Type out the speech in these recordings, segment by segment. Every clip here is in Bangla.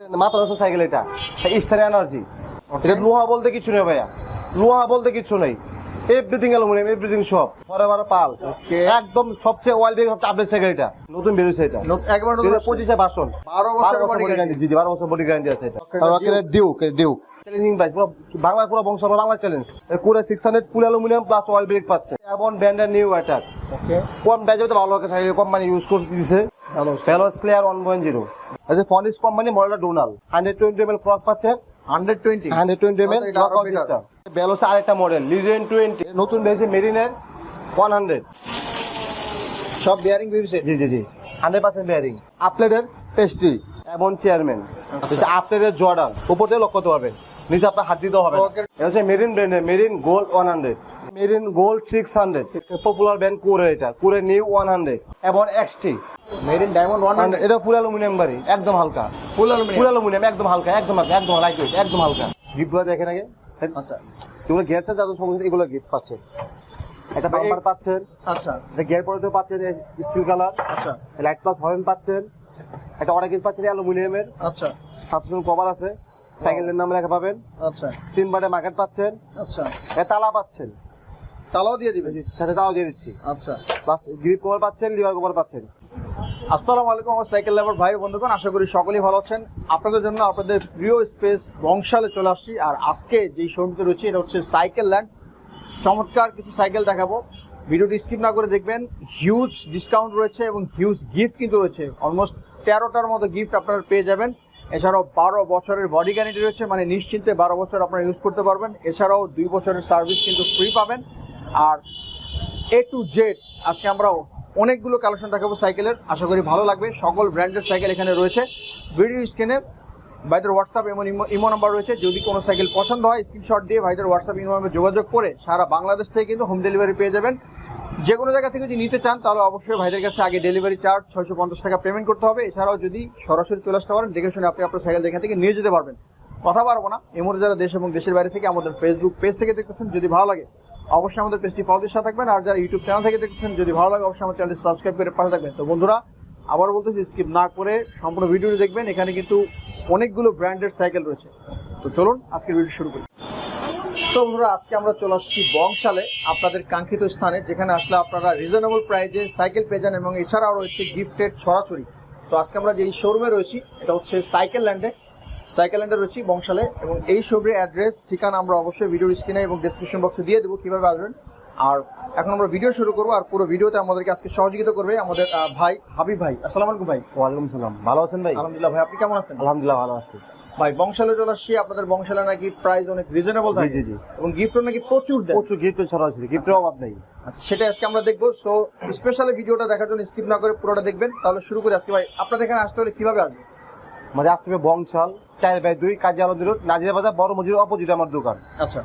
মাত্র সাইকেল এটা স্টার এনার্জি। এটা লোহা বলতে কিছু নেই ভাইয়া, লোহা বলতে কিছু নেই, এভরিথিং অ্যালুমিনিয়াম, এভরিথিং সব ফরএভার পাল। একদম সবচেয়ে ওয়াইল্ড বেগ সবচেয়ে আপডেট সাইকেল এটা, নতুন বেরিয়েছে এটা একবার 25 ভার্সন, 12 বছর বডি গ্যারান্টি। জি 12 বছর বডি গ্যারান্টি আছে এটা। আর রকেটের ডিউ চ্যালেঞ্জিং বাইক, পুরো বাংলা, পুরো বংশ বাংলা চ্যালেঞ্জ। পুরো 600 full aluminium plus oil break পাচ্ছে। এবং ব্র্যান্ডের নিউ অ্যাটাক, ওকে কোন বাজেটে ভালো লাগে সাইকেল কোম্পানি ইউজ করে দিয়েছে। ভেলোস ক্লিয়ার 1.0 আছে। ফনিক্স কোম্পানি মডেলটা ডোনাল 120 ml ক্রস পাচ্ছে, 120 ml ভেলোস। আরেকটা মডেল লিজেন্ড 20 নতুন বেরিয়েছে মেরিনের 100, সব বিয়ারিং বিবিসে। জি 100% বেয়ারিং। আপলেটের পেস্ট্রি এবং চেয়ারম্যান, আপলেটের জর্ডান উপর দিয়ে লক করতে পারবেন, নিচে আপনার হাত দিতে হবে। এটা হচ্ছে মেরিন ব্র্যান্ডের Marin gold 100, marine gold 600 popular brand কুরে, এটা কুরে নিউ 100 এবং এক্সটি মেরিন ডায়মন্ড 100। এটা ফুল অ্যালুমিনিয়াম বাড়ি, একদম হালকা, ফুল অ্যালুমিনিয়াম একদম হালকা, একদম লাইট ওয়েট, একদম হালকা। গিফটগুলো দেখেন আগে। আচ্ছা এগুলো গ্যাসের যাদের সমস্যা এগুলো গিফট পাচ্ছে। একটা বাম্পার পাচ্ছেন, আচ্ছা গিয়ার পলিটর পাচ্ছেন স্টিল কালার, আচ্ছা লাইট প্লাস হর্ন পাচ্ছেন, একটা অর্ডার গিফট পাচ্ছেন অ্যালুমিনিয়ামের, আচ্ছা সাবস্ক্রিপশন কভার আছে, সাইকেলের নাম লেখা পাবেন, আচ্ছা 3 বারে মার্কেট পাচ্ছেন, আচ্ছা তালা পাচ্ছেন, তালাও দিয়ে দিবেন, সাথে তাও দিয়ে দিচ্ছি, আচ্ছা প্লাস গ্রিপ কভার পাচ্ছেন, লিভার কভার পাচ্ছেন। আসসালামু আলাইকুম আমার সাইকেল লাভার ভাই বন্ধুগণ, আশা করি সকলেই ভালো আছেন। আপনাদের জন্য আপনাদের প্রিয় স্পেস বংশালে চলে আসছি। আর আজকে যেই শোরুমটি রয়েছে এটা হচ্ছে সাইকেল ল্যান্ড। চমৎকার কিছু সাইকেল দেখাবো, ভিডিওটি স্কিপ না করে দেখবেন। হিউজ ডিসকাউন্ট রয়েছে এবং হিউজ গিফট কিন্তু রয়েছে, অলমোস্ট 13টার মতো গিফট আপনারা পেয়ে যাবেন। এছাড়াও 12 বছরের বডি গ্যারান্টি রয়েছে, মানে নিশ্চিন্তে 12 বছর আপনারা ইউজ করতে পারবেন। এছাড়াও 2 বছরের সার্ভিস কিন্তু ফ্রি পাবেন। আর A to Z আজকে আমরা অনেকগুলো কালেকশন দেখাবো সাইকেলের, আশা করি ভালো লাগবে। সকল ব্র্যান্ডের সাইকেল এখানে রয়েছে। ভিডিও স্ক্রিনে ভাইদের হোয়াটসঅ্যাপ এবং ইমো নাম্বার রয়েছে, যদি কোনো সাইকেল পছন্দ হয় স্ক্রিনশট দিয়ে ভাইদের হোয়াটসঅ্যাপ ইমো নাম্বারে যোগাযোগ করে সারা বাংলাদেশ থেকে কিন্তু হোম ডেলিভারি পেয়ে যাবেন। যে কোনো জায়গা থেকে যদি নিতে চান তাহলে অবশ্যই ভাইদের কাছে আগে ডেলিভারি চার্জ 650 টাকা পেমেন্ট করতে হবে। এছাড়াও যদি সরাসরি চলে আসতে পারেন, দেখে শুনে আপনি আপনার সাইকেল এখান থেকে নিয়ে যেতে পারবেন। কথা পারবো না, এই মুহূর্তে যারা দেশ এবং দেশের বাইরে থেকে আমাদের ফেসবুক পেজ থেকে দেখতেছেন, যদি ভালো লাগে অবশ্যই আমাদের পেজটি ফলো দিয়ে সাথে থাকবেন। আর যারা ইউটিউব চ্যানেল থেকে দেখতেছেন, যদি ভালো লাগে অবশ্যই আমাদের চ্যানেলটি সাবস্ক্রাইব করে পাশে থাকবেন। তো বন্ধুরা আবার বলতেছি, স্কিপ না করে সম্পূর্ণ ভিডিওটি দেখবেন। এখানে কিন্তু অনেকগুলো ব্র্যান্ডের সাইকেল রয়েছে। তো চলুন আজকের ভিডিও শুরু করি। সো বন্ধুরা আজকে আমরা চলে আসছি বংশালে, আপনাদের কাঙ্ক্ষিত স্থানে, যেখানে আসলে আপনারা রিজনেবল প্রাইসে সাইকেল পেয়ে যান এবং এছাড়াও রয়েছে গিফটেড ছড়াছড়ি। তো আজকে আমরা যে শোরুমে রয়েছি এটা হচ্ছে সাইকেল ল্যান্ডে রয়েছি বংশালে, এবং এই শোরুমের অ্যাড্রেস ঠিকানা আমরা অবশ্যই ভিডিও স্ক্রিনে এবং ডেসক্রিপশন বক্সে দিয়ে দেবো কিভাবে আসবেন। আর এখন আমরা ভিডিও শুরু করবো, আর পুরো ভিডিওতে আমাদেরকে আজকে সহযোগিতা করবে আমাদের ভাই হাবিব ভাই। আসসালামু আলাইকুম ভাই। ওয়ালাইকুম সালাম, ভালো আছেন ভাই? আলহামদুলিল্লাহ ভাই, আপনি কেমন আছেন? আলহামদুলিল্লাহ ভালো আছি ভাই। বংশালে চলে আসছি, আপনাদের বংশালে নাকি প্রাইস অনেক রিজনেবল থাকে, জি এবং গিফটও নাকি প্রচুর দেয়। প্রচুর গিফট সরাসরি, গিফটের অভাব নেই। আচ্ছা সেটা আজকে আমরা দেখবো। সো স্পেশালি ভিডিওটা দেখার জন্য স্কিপ না করে পুরোটা দেখবেন। তাহলে শুরু করি আজকে। ভাই আপনাদের এখানে আসতে হলে কিভাবে আসবে? মানে আসতে হবে বংশাল 4/2 কাজী আলমগীর রোড, নাজিরা বাজার, বড় মসজিদের অপোজিট আমার দোকান। আচ্ছা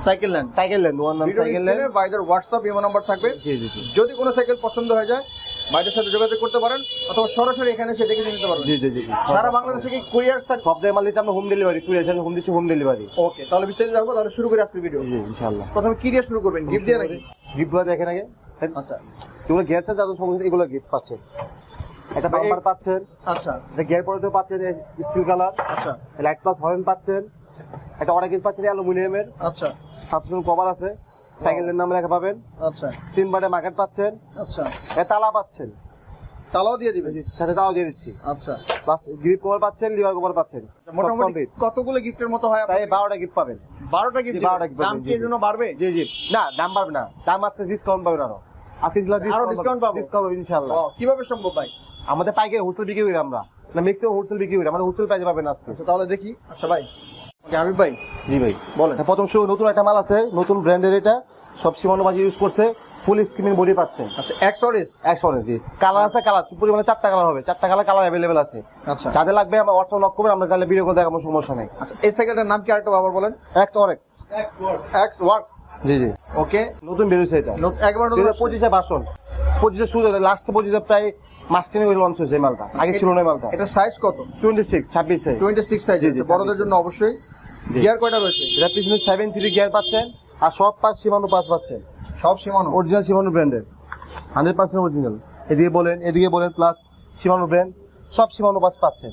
সাইকেল ল্যান্ড, ওয়ান নাম সাইকেল ল্যান্ড। ভাইদের হোয়াটসঅ্যাপ ইমো নাম্বার থাকবে। জি যদি কোনো সাইকেল পছন্দ হয়ে যায় ভাইদের সাথে যোগাযোগ করতে পারেন, অথবা সরাসরি এখানে এসে দেখে নিতে পারবেন। জি সারা বাংলাদেশে কি কুরিয়ার সার্ভিস? সব জায়গায় মাল দিচ্ছি আমরা, হোম ডেলিভারি, কুরিয়ার হোম দিচ্ছি, হোম ডেলিভারি। ওকে তাহলে বিস্তারিত যাবো। তাহলে শুরু করি আজকের ভিডিও। জি ইনশাআল্লাহ। প্রথমে কি দিয়ে শুরু করবেন? গিফট দিয়ে নাকি? গিফটগুলো দেখেন আগে। আচ্ছা এগুলো গ্যাসের যাদের সমস্যা এগুলো গিফট পাচ্ছেন। একটা বাম্পার পাচ্ছেন, আচ্ছা গিয়ার পলিটর পাচ্ছেন স্টিল কালার, আচ্ছা লাইট প্লাস হর্ন পাচ্ছেন, একটা অর্ডার গিফট পাচ্ছেন অ্যালুমিনিয়ামের, আচ্ছা সাবস্ক্রিপশন কভার আছে, সাইকেলের নাম লেখা পাবেন, আচ্ছা 3 বারে মার্কেট পাচ্ছেন, আচ্ছা তালা পাচ্ছেন, তালাও দিয়ে দিবেন, সাথে তাও দিয়ে দিচ্ছি, আচ্ছা প্লাস গ্রিপ কভার পাচ্ছেন, লিভার কভার পাচ্ছেন। মোটামুটি কতগুলো গিফটের মতো হয়? প্রায় 12টা গিফট পাবেন। 12টা গিফট। দাম কি এর জন্য বাড়বে? জি না, দাম বাড়বে না, দাম আজকে ডিসকাউন্ট পাবেন। আজকে ডিসকাউন্ট পাবো ইনশাআল্লাহ। কিভাবে সম্ভব ভাই? আমাদের পাইকারি হোলসেল বিক্রি করি আমরা, না ম্যাক্সিমাম হোলসেল বিক্রি করি, আমাদের হোলসেল প্রাইসে পাবেন আজকে। তাহলে দেখি। আচ্ছা ভাই হাবিব ভাই। জি ভাই বলেন। প্রথম নতুন একটা মাল আছে, নতুন ব্র্যান্ডের, এটা সব সীমানো বাজি ইউজ করছে, ফুল স্ক্রিন বডি পাচ্ছেন। আচ্ছা এক্সঅরেস জি কালার আছে, কালার পরিমাণে 4টা কালার হবে, 4টা কালার অ্যাভেলেবেল আছে। আচ্ছা যাদের লাগবে আমরা হোয়াটসঅ্যাপ লক করবেন, আমরা তাহলে ভিডিও কল দেখাবো, সমস্যা নেই। আচ্ছা এই সাইকেলটার নাম কি আরেকটা আবার বলেন? X works. জি ওকে নতুন বেরিয়েছে এটা, একবার 25 ভার্সন, 25 শুরু লাস্ট 25 প্রায় মাস কিনে লঞ্চ হয়েছে এই মালটা, আগে ছিল না মালটা। এটা সাইজ কত? 26 সাইজ। বড়দের জন্য অবশ্যই। গিয়ার কয়টা রয়েছে? এটা পিছনে 7-3 গিয়ার পাচ্ছেন, আর সব পাঁচ সীমানো পাঁচ পাচ্ছেন, সব সীমানো অরিজিনাল সীমানো ব্র্যান্ডের, 100% অরিজিনাল। এদিকে বলেন প্লাস সীমানো ব্র্যান্ড, সব সীমানো পাঁচ পাচ্ছেন।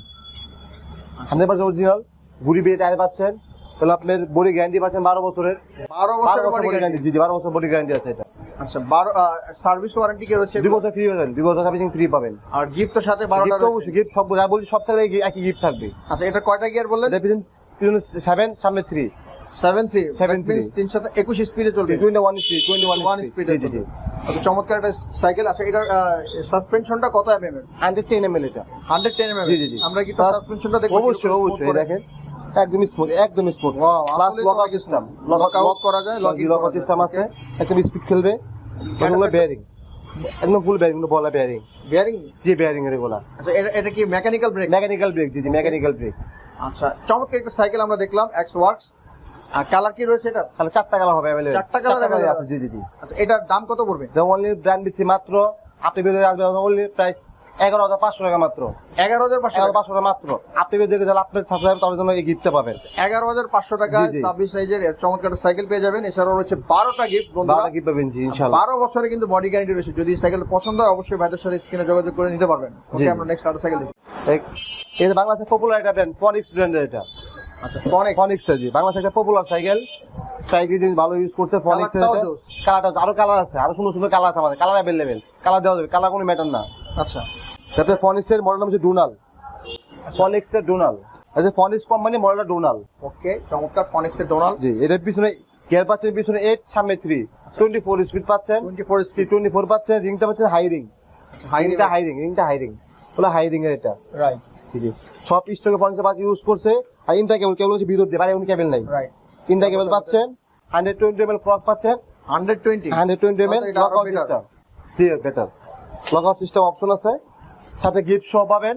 100% অরিজিনাল গুড়ি বিয়ে টায়ার পাচ্ছেন। তাহলে আপনার বডি গ্যারান্টি পাচ্ছেন 12 বছরের। 12 12 বছরের বছর বডি বডি গ্যারান্টি। গ্যারান্টি, জি 12 বছর বডি গ্যারান্টি আছে এটা। আচ্ছা 12 সার্ভিস ওয়ারেন্টি কি রয়েছে? 2 বছর ফ্রি পাবেন, 2 বছর সার্ভিসিং ফ্রি পাবেন। আর গিফট তো সাথে 12টা গিফট অবশ্যই, গিফট সব যা বলছি সব জায়গায় একই গিফট থাকবে। আচ্ছা এটা কয়টা গিয়ার বললেন? এটা পিছনে 7 সামনে 3 7-3 7-3 321 স্পিডে চলবে। 21 স্পিড 1 স্পিডে জি জি। আচ্ছা চমৎকার একটা সাইকেল। আচ্ছা এটার সাসপেনশনটা কত এমএম এর? 110 ml এটা। 110 এমএম। জি জি জি। আমরা কি সাসপেনশনটা দেখব? অবশ্যই অবশ্যই, দেখেন একদম স্মুথ, একদম স্মুথ। ওয়াও, প্লাস আসলে লক তো আউট সিস্টেম, লক করা যায়, লক আউট সিস্টেম আছে, একদম স্পিড খেলবে। এগুলো বেয়ারিং, একদম ফুল বেয়ারিং, বলা বেয়ারিং। বিয়ারিং? জি বেয়ারিং এর এগুলা। আচ্ছা এটা কি মেকানিক্যাল ব্রেক? মেকানিক্যাল ব্রেক, জি জি মেকানিক্যাল ব্রেক। আচ্ছা চমৎকার একটা সাইকেল আমরা দেখলাম, এক্স ওয়ার্কস। আর কালার কি রয়েছে এটা? তাহলে 4টা কালার হবে अवेलेबल। 4টা কালার আছে, জি জি জি। আচ্ছা এটার দাম কত পড়বে? এটা অনলি ব্র্যান্ড দিচ্ছি মাত্র, আপনি বেরিয়ে আসবে অনলি প্রাইস 11,500 টাকা মাত্র। 11,500 11,500 টাকা মাত্র। আপনি বেরিয়ে গেলে আপনার সাবস্ক্রাইব তার জন্য এই গিফটটা পাবেন। 11,500 টাকায় জি, জি। 26 সাইজের এর চমৎকার একটা সাইকেল পেয়ে যাবেন। এছাড়াও রয়েছে 12টা গিফট বন্ধুরা। 12টা গিফট পাবেন জি ইনশাআল্লাহ। 12 বছরে কিন্তু বডি গ্যারান্টি রয়েছে। যদি সাইকেল পছন্দ হয় অবশ্যই ভাইদের সাথে স্ক্রিনে যোগাযোগ করে নিতে পারবেন। ওকে জি। আমরা নেক্সট আরেকটা সাইকেল দেখি। এটা বাংলাদেশের পপুলার একটা ব্র্যান্ড, ফনিক্স ব্র্যান্ডের এটা। আচ্ছা ফনিক্স জি, বাংলাদেশের একটা পপুলার সাইকেল। সাইকেল জিনিস ভালো ইউজ করছে ফনিক্স এর। কালারটাও জোস। কালারটা আরো কালার আছে, আরো সুন্দর সুন্দর কালার আছে আমাদের। কালার अवेलेबल, কালার দেওয়া যাবে, কালার কোনো ম্যাটার না। আচ্ছা তারপরে ফনিক্স এর মডেল নাম হচ্ছে ডোনাল। ফনিক্স এর ডোনাল, আচ্ছা ফনিক্স কোম্পানি মডেলটা ডোনাল। ওকে চমৎকার ফনিক্স এর ডোনাল্ড। জি, এটার পিছনে গিয়ার পাচ্ছেন, পিছনে 8 সামনে 3, 24 স্পিড পাচ্ছেন। 24 স্পিড 24 পাচ্ছেন। রিংটা পাচ্ছেন হাই রিং। রিংটা হাই রিং বলে হাই রিং এর এটা। রাইট জি, সব স্টকে ফনিক্স পাঁচ ইউজ করছে। আর ইন্টার কেবল হচ্ছে ভিতর দিয়ে, বাইরে কোনো কেবল নাই। রাইট ইন্টার কেবল পাচ্ছেন, 120 ml ক্লক পাচ্ছেন, 120 120 ml এটা লক আরো আউট better। সিস্টেম। জি better, lock out system option আছে, সাথে গিফট সহ পাবেন।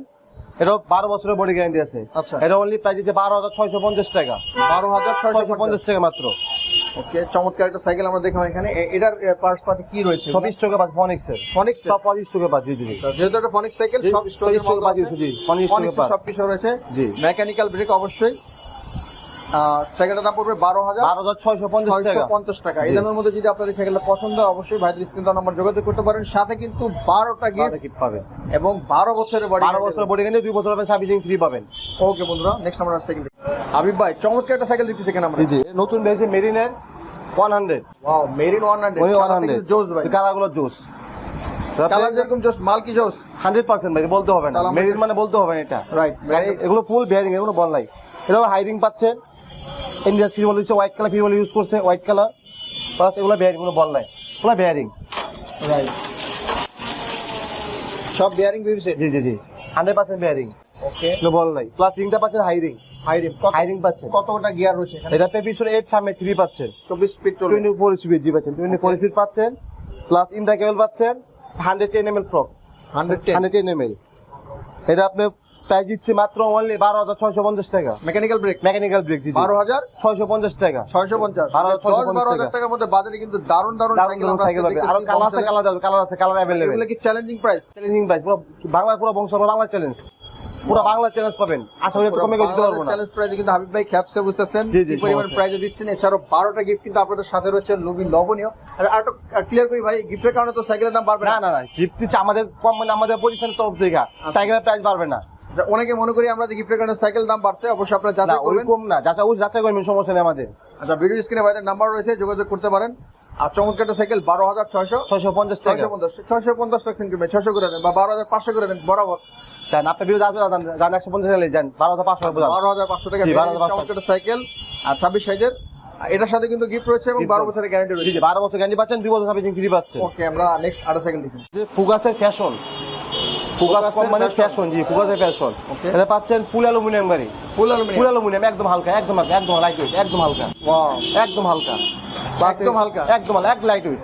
এটা 12 বছরের বডি গ্যারান্টি আছে। আচ্ছা। এটা অনলি প্রাইস আছে 12,650 টাকা। 12,650 টাকা মাত্র। ওকে চমৎকার একটা সাইকেল আমরা দেখলাম এখানে। এটার পার্টস পাতি কি রয়েছে? সব স্টকে পাচ্ছেন ফনিক্স এর। ফনিক্স সব 25 স্টকে পাচ্ছেন। জি জি। যেহেতু একটা ফনিক্স সাইকেল জি, সব স্টকের স্টকে পাচ্ছেন। জি, ফনিক্স স্টকে পাচ্ছেন। সব কিছু রয়েছে। জি। মেকানিক্যাল ব্রেক অবশ্যই। সাইকেলটার দাম পড়বে 12,650 টাকা। 12,650 টাকা। এই জি। দামের মধ্যে যদি আপনার এই সাইকেলটা পছন্দ হয় অবশ্যই ভাইদের স্ক্রিন নাম্বার যোগাযোগ করতে পারেন। সাথে কিন্তু 12টা গিফট গিফট পাবেন এবং 12 বছরের বডি 12 বছরের বডি গ্যারান্টি, 2 বছর পাবেন সার্ভিসিং ফ্রি পাবেন। ওকে বন্ধুরা নেক্সট আমরা সাইকেল দেখি। হাবিব ভাই চমৎকার একটা সাইকেল দেখতেছি এখানে আমরা। জি জি, নতুন বেরিয়েছে মেরিনের 100। ওয়াও মেরিন 100 ওই কালারটা 100 কিন্তু জোস ভাই। কালারগুলো জোস। কালার যেরকম জোস মাল কি জোস। 100% ভাই, বলতে হবে না। তাহলে আমরা- মেরিন মানে বলতে হবে না এটা। রাইট এগুলো ফুল বেয়ারিং, এগুলো বল নাই। এটাও হাইরিং পাচ্ছেন। ইন্ডিয়াস ফিউল দিচ্ছে, হোয়াইট কালার ফিউল ইউজ করছে, হোয়াইট কালার। প্লাস এগুলো বেয়ারিং, এগুলো বল নাই, এগুলো বেয়ারিং। রাইট সব বিয়ারিং বিউসে। জি জি জি, 100% বেয়ারিং, ওকে এগুলো বল নাই। প্লাস রিংটা পাচ্ছেন হাইরিং, হাইরিম হাইরিং পাচ্ছেন। কতটা গিয়ার রয়েছে এখানে? এটা পিছনে 8 সামনে 3 পাচ্ছেন। 24 স্পিড চলবে। 24 স্পিড জি পাচ্ছেন, 24 স্পিড পাচ্ছেন। প্লাস ইন্টার কেবল পাচ্ছেন, 110 ml ফ্রক, 110 110 ml। এটা আপনি প্রাইস দিচ্ছে মাত্র অনলি 12,650 টাকা। মেকানিক্যাল ব্রেক মেকানিক্যাল ব্রেক জি জি, 12,650 টাকা। 650 12,650 10-12,000 টাকার মধ্যে বাজারে কিন্তু দারুণ দারুণ দারুণ দারুণ সাইকেল হবে। আরো কালার আছে, কালার আছে, কালার अवेलेबल। এগুলো কি চ্যালেঞ্জিং প্রাইস? চ্যালেঞ্জিং প্রাইস, পুরো বাংলা, পুরো বংশ বাংলা চ্যালেঞ্জ, পুরো বাংলা চ্যালেঞ্জ পাবেন। আশা করি একটু কমে গিয়ে দিতে পারবো না। চ্যালেঞ্জ প্রাইসে কিন্তু হাবিব ভাই ক্যাপসে বুঝতেছেন জি, জি, কি পরিমাণ সমস্যা। প্রাইসে দিচ্ছেন। এছাড়াও 12টা গিফট কিন্তু আপনাদের সাথে রয়েছে লুবি লবণীয়। আর একটু ক্লিয়ার করি ভাই, গিফটের কারণে তো সাইকেলের দাম বাড়বে না না না, গিফট দিচ্ছে আমাদের কোম্পানি, আমাদের পজিশনের তরফ থেকে। সাইকেলের প্রাইস বাড়বে না। আচ্ছা, অনেকে মনে করি আমরা যে গিফটের কারণে সাইকেল দাম বাড়ছে, অবশ্যই আপনারা না যাচাই করবেন। ওইরকম না, যাচাই করবেন, সমস্যা নেই আমাদের। আচ্ছা ভিডিও স্ক্রিনে ভাইদের নাম্বার রয়েছে, যোগাযোগ করতে পারেন। আর চমৎকার একটা সাইকেল 12,600 650 টাকা। 650 রাখছেন কিনবে 600 করে দেন বা 12,500 করে দেন বরাবর। জান আপনার ভিডিও আসবে, জান 150 টাকা যান, 12,500 টাকা। 12,500 টাকা জি, দিয়ে 12,500 চমৎকার একটা সাইকেল। আর 26 সাইজের এটার সাথে কিন্তু গিফট রয়েছে এবং 12 বছরের গ্যারান্টি জি রয়েছে। জি, 12 বছর গ্যারান্টি পাচ্ছেন, 2 বছর সার্ভিসিং ফ্রি পাচ্ছেন। ওকে আমরা নেক্সট আরেকটা সাইকেল দেখি। যে ফুগাসের ফ্যাশন, ফুগাস ফুগাসের কোম্পানির fashion। ফ্যাশন, জি ফুগাসের ফ্যাশন। Okay. এটা পাচ্ছেন ফুল অ্যালুমিনিয়াম গাড়ি, ফুল ফুল অ্যালুমিনিয়াম। অ্যালুমিনিয়াম, একদম হালকা, একদম হালকা, একদম লাইট ওয়েট, একদম হালকা, ওয়াও একদম হালকা, একদম হালকা। একদম হালকা, এক লাইট ওয়েট।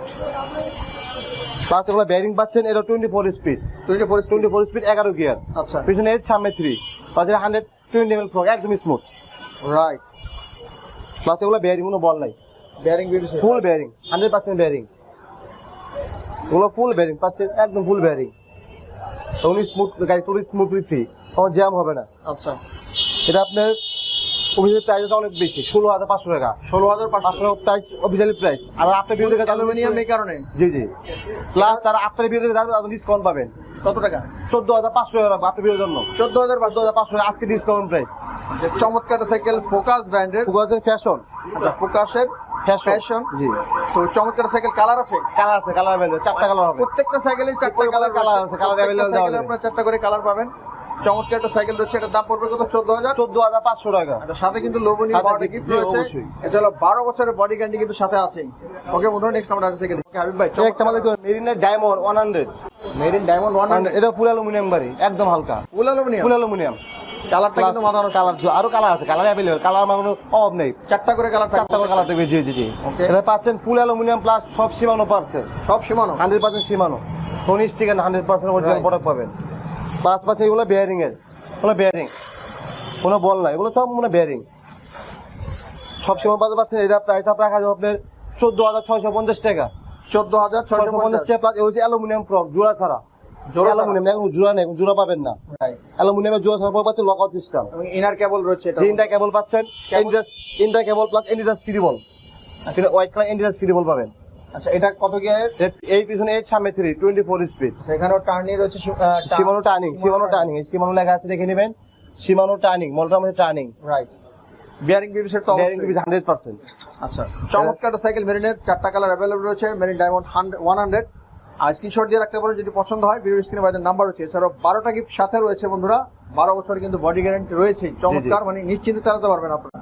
প্লাস এগুলো বেয়ারিং পাচ্ছেন, এটা 24 স্পিড, 24 স্পিড, 11 গিয়ার। আচ্ছা পিছনে 8 সামনে 3, প্লাস এটা 120 ml ফ্রক, একদম স্মুথ। রাইট প্লাস এগুলো বেয়ারিং, কোনো বল নাই, বেয়ারিং বিউটি ফুল বেয়ারিং, 100% বেয়ারিং। এগুলো ফুল বেয়ারিং পাচ্ছেন, একদম ফুল বেয়ারিং। উনি স্মুথ গাড়ি, পুরো স্মুথলি ফ্রি, কোনো জ্যাম হবে না। আচ্ছা এটা আপনার অফিসিয়াল প্রাইস অনেক বেশি, 16,500 টাকা। 16,500 প্রাইস অফিসিয়াল প্রাইস। আর আপনার ভিডিও থেকে অ্যালুমিনিয়াম এই কারণে। জি জি। প্লাস তারা আপনার ভিডিও থেকে আপনি ডিসকাউন্ট পাবেন। কত টাকা? 14,500 টাকা রাখবো আপনার ভিডিওর জন্য। 14,500 আজকে ডিসকাউন্ট প্রাইস। চমৎকার সাইকেল, ফোকাস ব্র্যান্ডের। ফোকাসের ফ্যাশন। আচ্ছা, ফোকাসের ফ্যাশন। জি। তো চমৎকার সাইকেল, কালার আছে? কালার আছে, কালার अवेलेबल, 4টা কালার হবে। প্রত্যেকটা সাইকেলে 4টা কালার আছে, কালার अवेलेबल দেওয়া যাবে। আপনারা 4টা করে কালার পাবেন। চমৎকার একটা সাইকেল রয়েছে, এটার দাম পড়বে কত? 14,500 টাকা। আচ্ছা, সাথে কিন্তু লোভনীয় সাথে বডি গিফট রয়েছে। অবশ্যই। এটা হলো 12 বছরের বডি গ্যারান্টি কিন্তু সাথে আছেই। ওকে বন্ধুরা, নেক্সট আমরা একটা সাইকেল। ওকে হাবিব ভাই, একটা আমাদের মেরিনের ডায়মন্ড 100, মেড ইন ডায়মন্ড 100, এটা ফুল অ্যালুমিনিয়াম বাড়ি, একদম হালকা ফুল অ্যালুমিনিয়াম। Full aluminium. কালারটা কিন্তু মাথা নষ্ট। কালার আরো কালার আছে, কালার अवेलेबल, কালার মানে অভাব নেই। 4টা করে কালার থাকবে। 4টা করে কালার থাকবে। জি জি জি। Okay. এটা পাচ্ছেন ফুল অ্যালুমিনিয়াম প্লাস সব সীমানো পাচ্ছে, সব Shimano. 100% Shimano, Sony sticker 100% original Right. Product পাবেন। প্লাস পাচ্ছে এগুলো বেয়ারিং এর, এগুলো বেয়ারিং, কোনো বল না, এগুলো সব মানে বেয়ারিং। সব সীমানো পাচ্ছেন। এটা প্রাইস আপনার রাখা যাবে আপনার 14,650 টাকা। 14,650 টাকা প্লাস এগুলো অ্যালুমিনিয়াম প্রপ, জোড়া ছাড়া। অ্যালুমিনিয়াম দেখুন, জোড়া নেই, জোড়া পাবেন না। অ্যালুমিনিয়ামের জোড়া ছাড়া পাচ্ছেন লকআউট সিস্টেম। এবং ইনার কেবল রয়েছে এটা। তিনটা কেবল পাচ্ছেন, ইন্টার কেবল প্লাস এন্ডিডাস ফ্রিবল। আসলে হোয়াইট কালার এন্ডিডাস ফ্রিবল পাবেন। আচ্ছা, এটা কত গিয়ারের? এই পিছনে 8 সামনে 3 24 স্পিড। সেখানেও টার্নি রয়েছে। সীমানো টার্নিং, সীমানো টার্নিং, সীমানো লেখা আছে দেখে নেবেন। সীমানো টার্নিং, মলটার মধ্যে টার্নিং। রাইট। বিয়ারিং বিবিসের তো বেয়ারিং অবশ্যই। 100%। আচ্ছা, চমৎকার সাইকেল মেরিনের 4টা কালার अवेलेबल রয়েছে। মেরিন ডায়মন্ড 100 আর স্ক্রিনশট দিয়ে রাখতে পারেন যদি পছন্দ হয়। ভিডিও স্ক্রিনে বাইরের নাম্বার রয়েছে। এছাড়াও 12টা গিফট সাথে রয়েছে বন্ধুরা। 12 বছর কিন্তু বডি গ্যারান্টি রয়েছে। চমৎকার, মানে নিশ্চিন্তে চালাতে পারবেন আপনারা।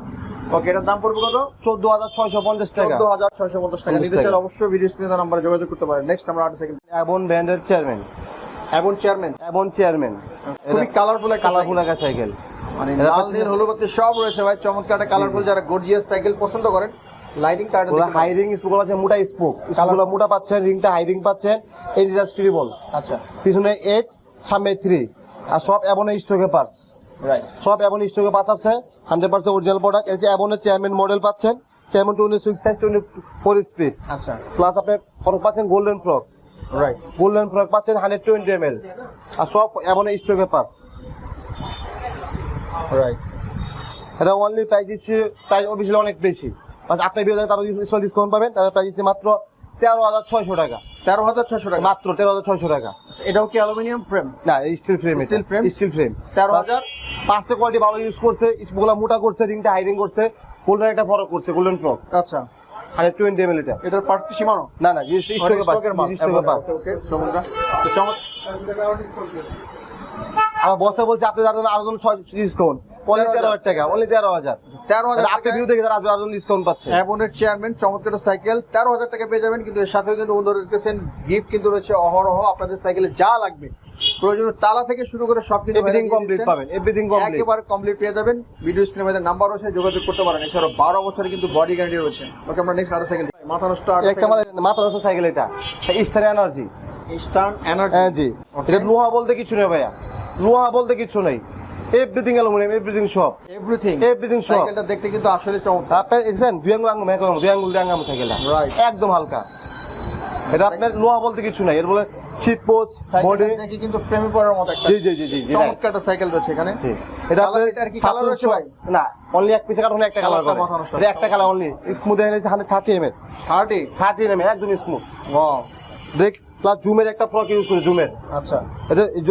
ওকে, এটার দাম পড়বে কত? 14,650 টাকা। 14,650 টাকা। নিতে চাইলে অবশ্যই ভিডিও স্ক্রিনে নাম্বারে যোগাযোগ করতে পারেন। নেক্সট আমরা আরেকটা সাইকেল। অ্যাবন ব্র্যান্ডের চেয়ারম্যান। অ্যাবন চেয়ারম্যান। অ্যাবন চেয়ারম্যান খুবই কালারফুল একটা কালারফুল একটা সাইকেল। মানে লাল নীল হলুদ বাতি সব রয়েছে ভাই। চমৎকার একটা কালারফুল, যারা গর্জিয়াস সাইকেল পছন্দ করেন। Lighting card high ring spoke আছে, মোটা স্পোক, স্পোকগুলো মোটা পাচ্ছেন, রিংটা হাই রিং পাচ্ছেন, এন্ডিডাস ফ্রিবল। আচ্ছা, পিছনে 8 সামনে 3 আর সব অ্যাবনের স্টকে পার্টস। রাইট। সব অ্যাবন স্টকে পার্টস আছে, 100% অরিজিনাল প্রোডাক্ট। এই যে অ্যাবনের চেয়ারম্যান মডেল পাচ্ছেন, চেয়ারম্যান 26 সাইজ 24 স্পিড। আচ্ছা, প্লাস আপনি ফ্রক পাচ্ছেন golden fork, right. Golden fork পাচ্ছেন 120 ml আর সব অ্যাবনের স্টকে পার্টস। রাইট। এটা অনলি প্রাইস দিচ্ছি, প্রাইস অফিসিয়ালি অনেক বেশি। আপনার বিয়ে তারা স্পেশাল ডিসকাউন্ট পাবেন, তাদের প্রাইস দিচ্ছে মাত্র 13,600 টাকা। 13,600 টাকা মাত্র 13,600 টাকা। এটাও কি অ্যালুমিনিয়াম ফ্রেম? না, still frame. Steel frame? Still frame. 13,000। পাঁচে কোয়ালিটি ভালো ইউজ করছে, স্পোকগুলো মোটা করছে, রিংটা হাই রিং করছে, গোল্ডেন একটা ফরক করছে, গোল্ডেন ফ্রক আচ্ছা, 120 ml এটা। এটার পার্ট কি সীমানো? না না, স্টকের পার্ট, স্টকের পার্ট। ওকে, চমৎকার। তো আমার বসে বলছে আপনি যারা আরো 6 ডিসকাউন্ট, অনলি 13,000 টাকা, অনলি 13,000। 13,000 আপনি ভিউ দেখে যারা আরো ডিসকাউন্ট পাচ্ছে। অ্যাবনের চেয়ারম্যান চমৎকার সাইকেল 13,000 টাকা পেয়ে যাবেন। কিন্তু এর সাথে কিন্তু বন্ধুরা দেখতেছেন গিফট কিন্তু রয়েছে অহরহ। আপনাদের সাইকেলে যা লাগবে প্রয়োজনীয় তালা থেকে শুরু করে সবকিছু এভরিথিং কমপ্লিট পাবেন, এভরিথিং কমপ্লিট, একেবারে কমপ্লিট পেয়ে যাবেন। ভিডিও স্ক্রিনে আমাদের নাম্বার রয়েছে, যোগাযোগ করতে পারেন। এছাড়াও 12 বছরের কিন্তু বডি গ্যারান্টি রয়েছে। ওকে, আমরা নেক্সট আরেকটা সাইকেল। মাথা নষ্ট একটা মাথা নষ্ট সাইকেল, এটা ইস্টার্ন এনার্জি। Eastern energy. হ্যাঁ জি। এটা লোহা বলতে কিছু নেই ভাইয়া, লোহা বলতে কিছু নেই, এভরিথিং অ্যালুমিনিয়াম, এভরিথিং সব, এভরিথিং সব। সাইকেলটা দেখতে কিন্তু আসলে চমৎকার। আপনি দেখছেন দুই আঙ্গুল সাইকেলটা Right. একদম হালকা। এটা আপনার লোহা বলতে কিছু নাই, এর বলে সিট পোস্ট বডি। সাইকেলটা দেখি কিন্তু প্রেমে পড়ার মতো একটা জি জি জি জি জি, চমৎকার একটা সাইকেল রয়েছে এখানে। এটা আপনার এটার কি কালার রয়েছে ভাই? না, অনলি এক পিসে কাটুন একটা কালার কালারটা করে, মাথা নষ্ট। এটা একটা colour only. Smooth NS 130 ml, 30 ml একদম স্মুথ। ওয়াও। ব্রেক প্লাস জুমের একটা ফ্রক ইউজ করে, জুমের। আচ্ছা,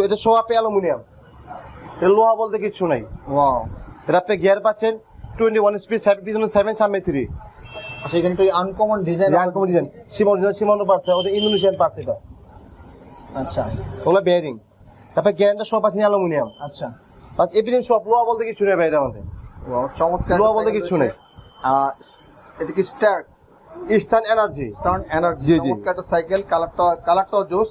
এটা সব আপনি অ্যালুমিনিয়াম, এর লোহা বলতে কিছু নাই। ওয়াও। এটা আপনি গিয়ার পাচ্ছেন 21 স্পিড, 7 সামনে 3। আচ্ছা, এখানে তো uncommon design. Uncommon design, সীমানো parts, ওদের ইন্দোনেশিয়ান পার্টস এটা। আচ্ছা, ওগুলো বেয়ারিং। তারপরে গ্যারান্টি সব আছে অ্যালুমিনিয়াম। আচ্ছা, বাস এভরিথিং সব, লোহা বলতে কিছু নেই ভাই এটার মধ্যে। ওয়াও, চমৎকার। লোহা বলতে কিছু নেই। এটা কি start eastern energy. Stern energy. জি, জি। চমৎকার একটা সাইকেল, কালারটাও জোস।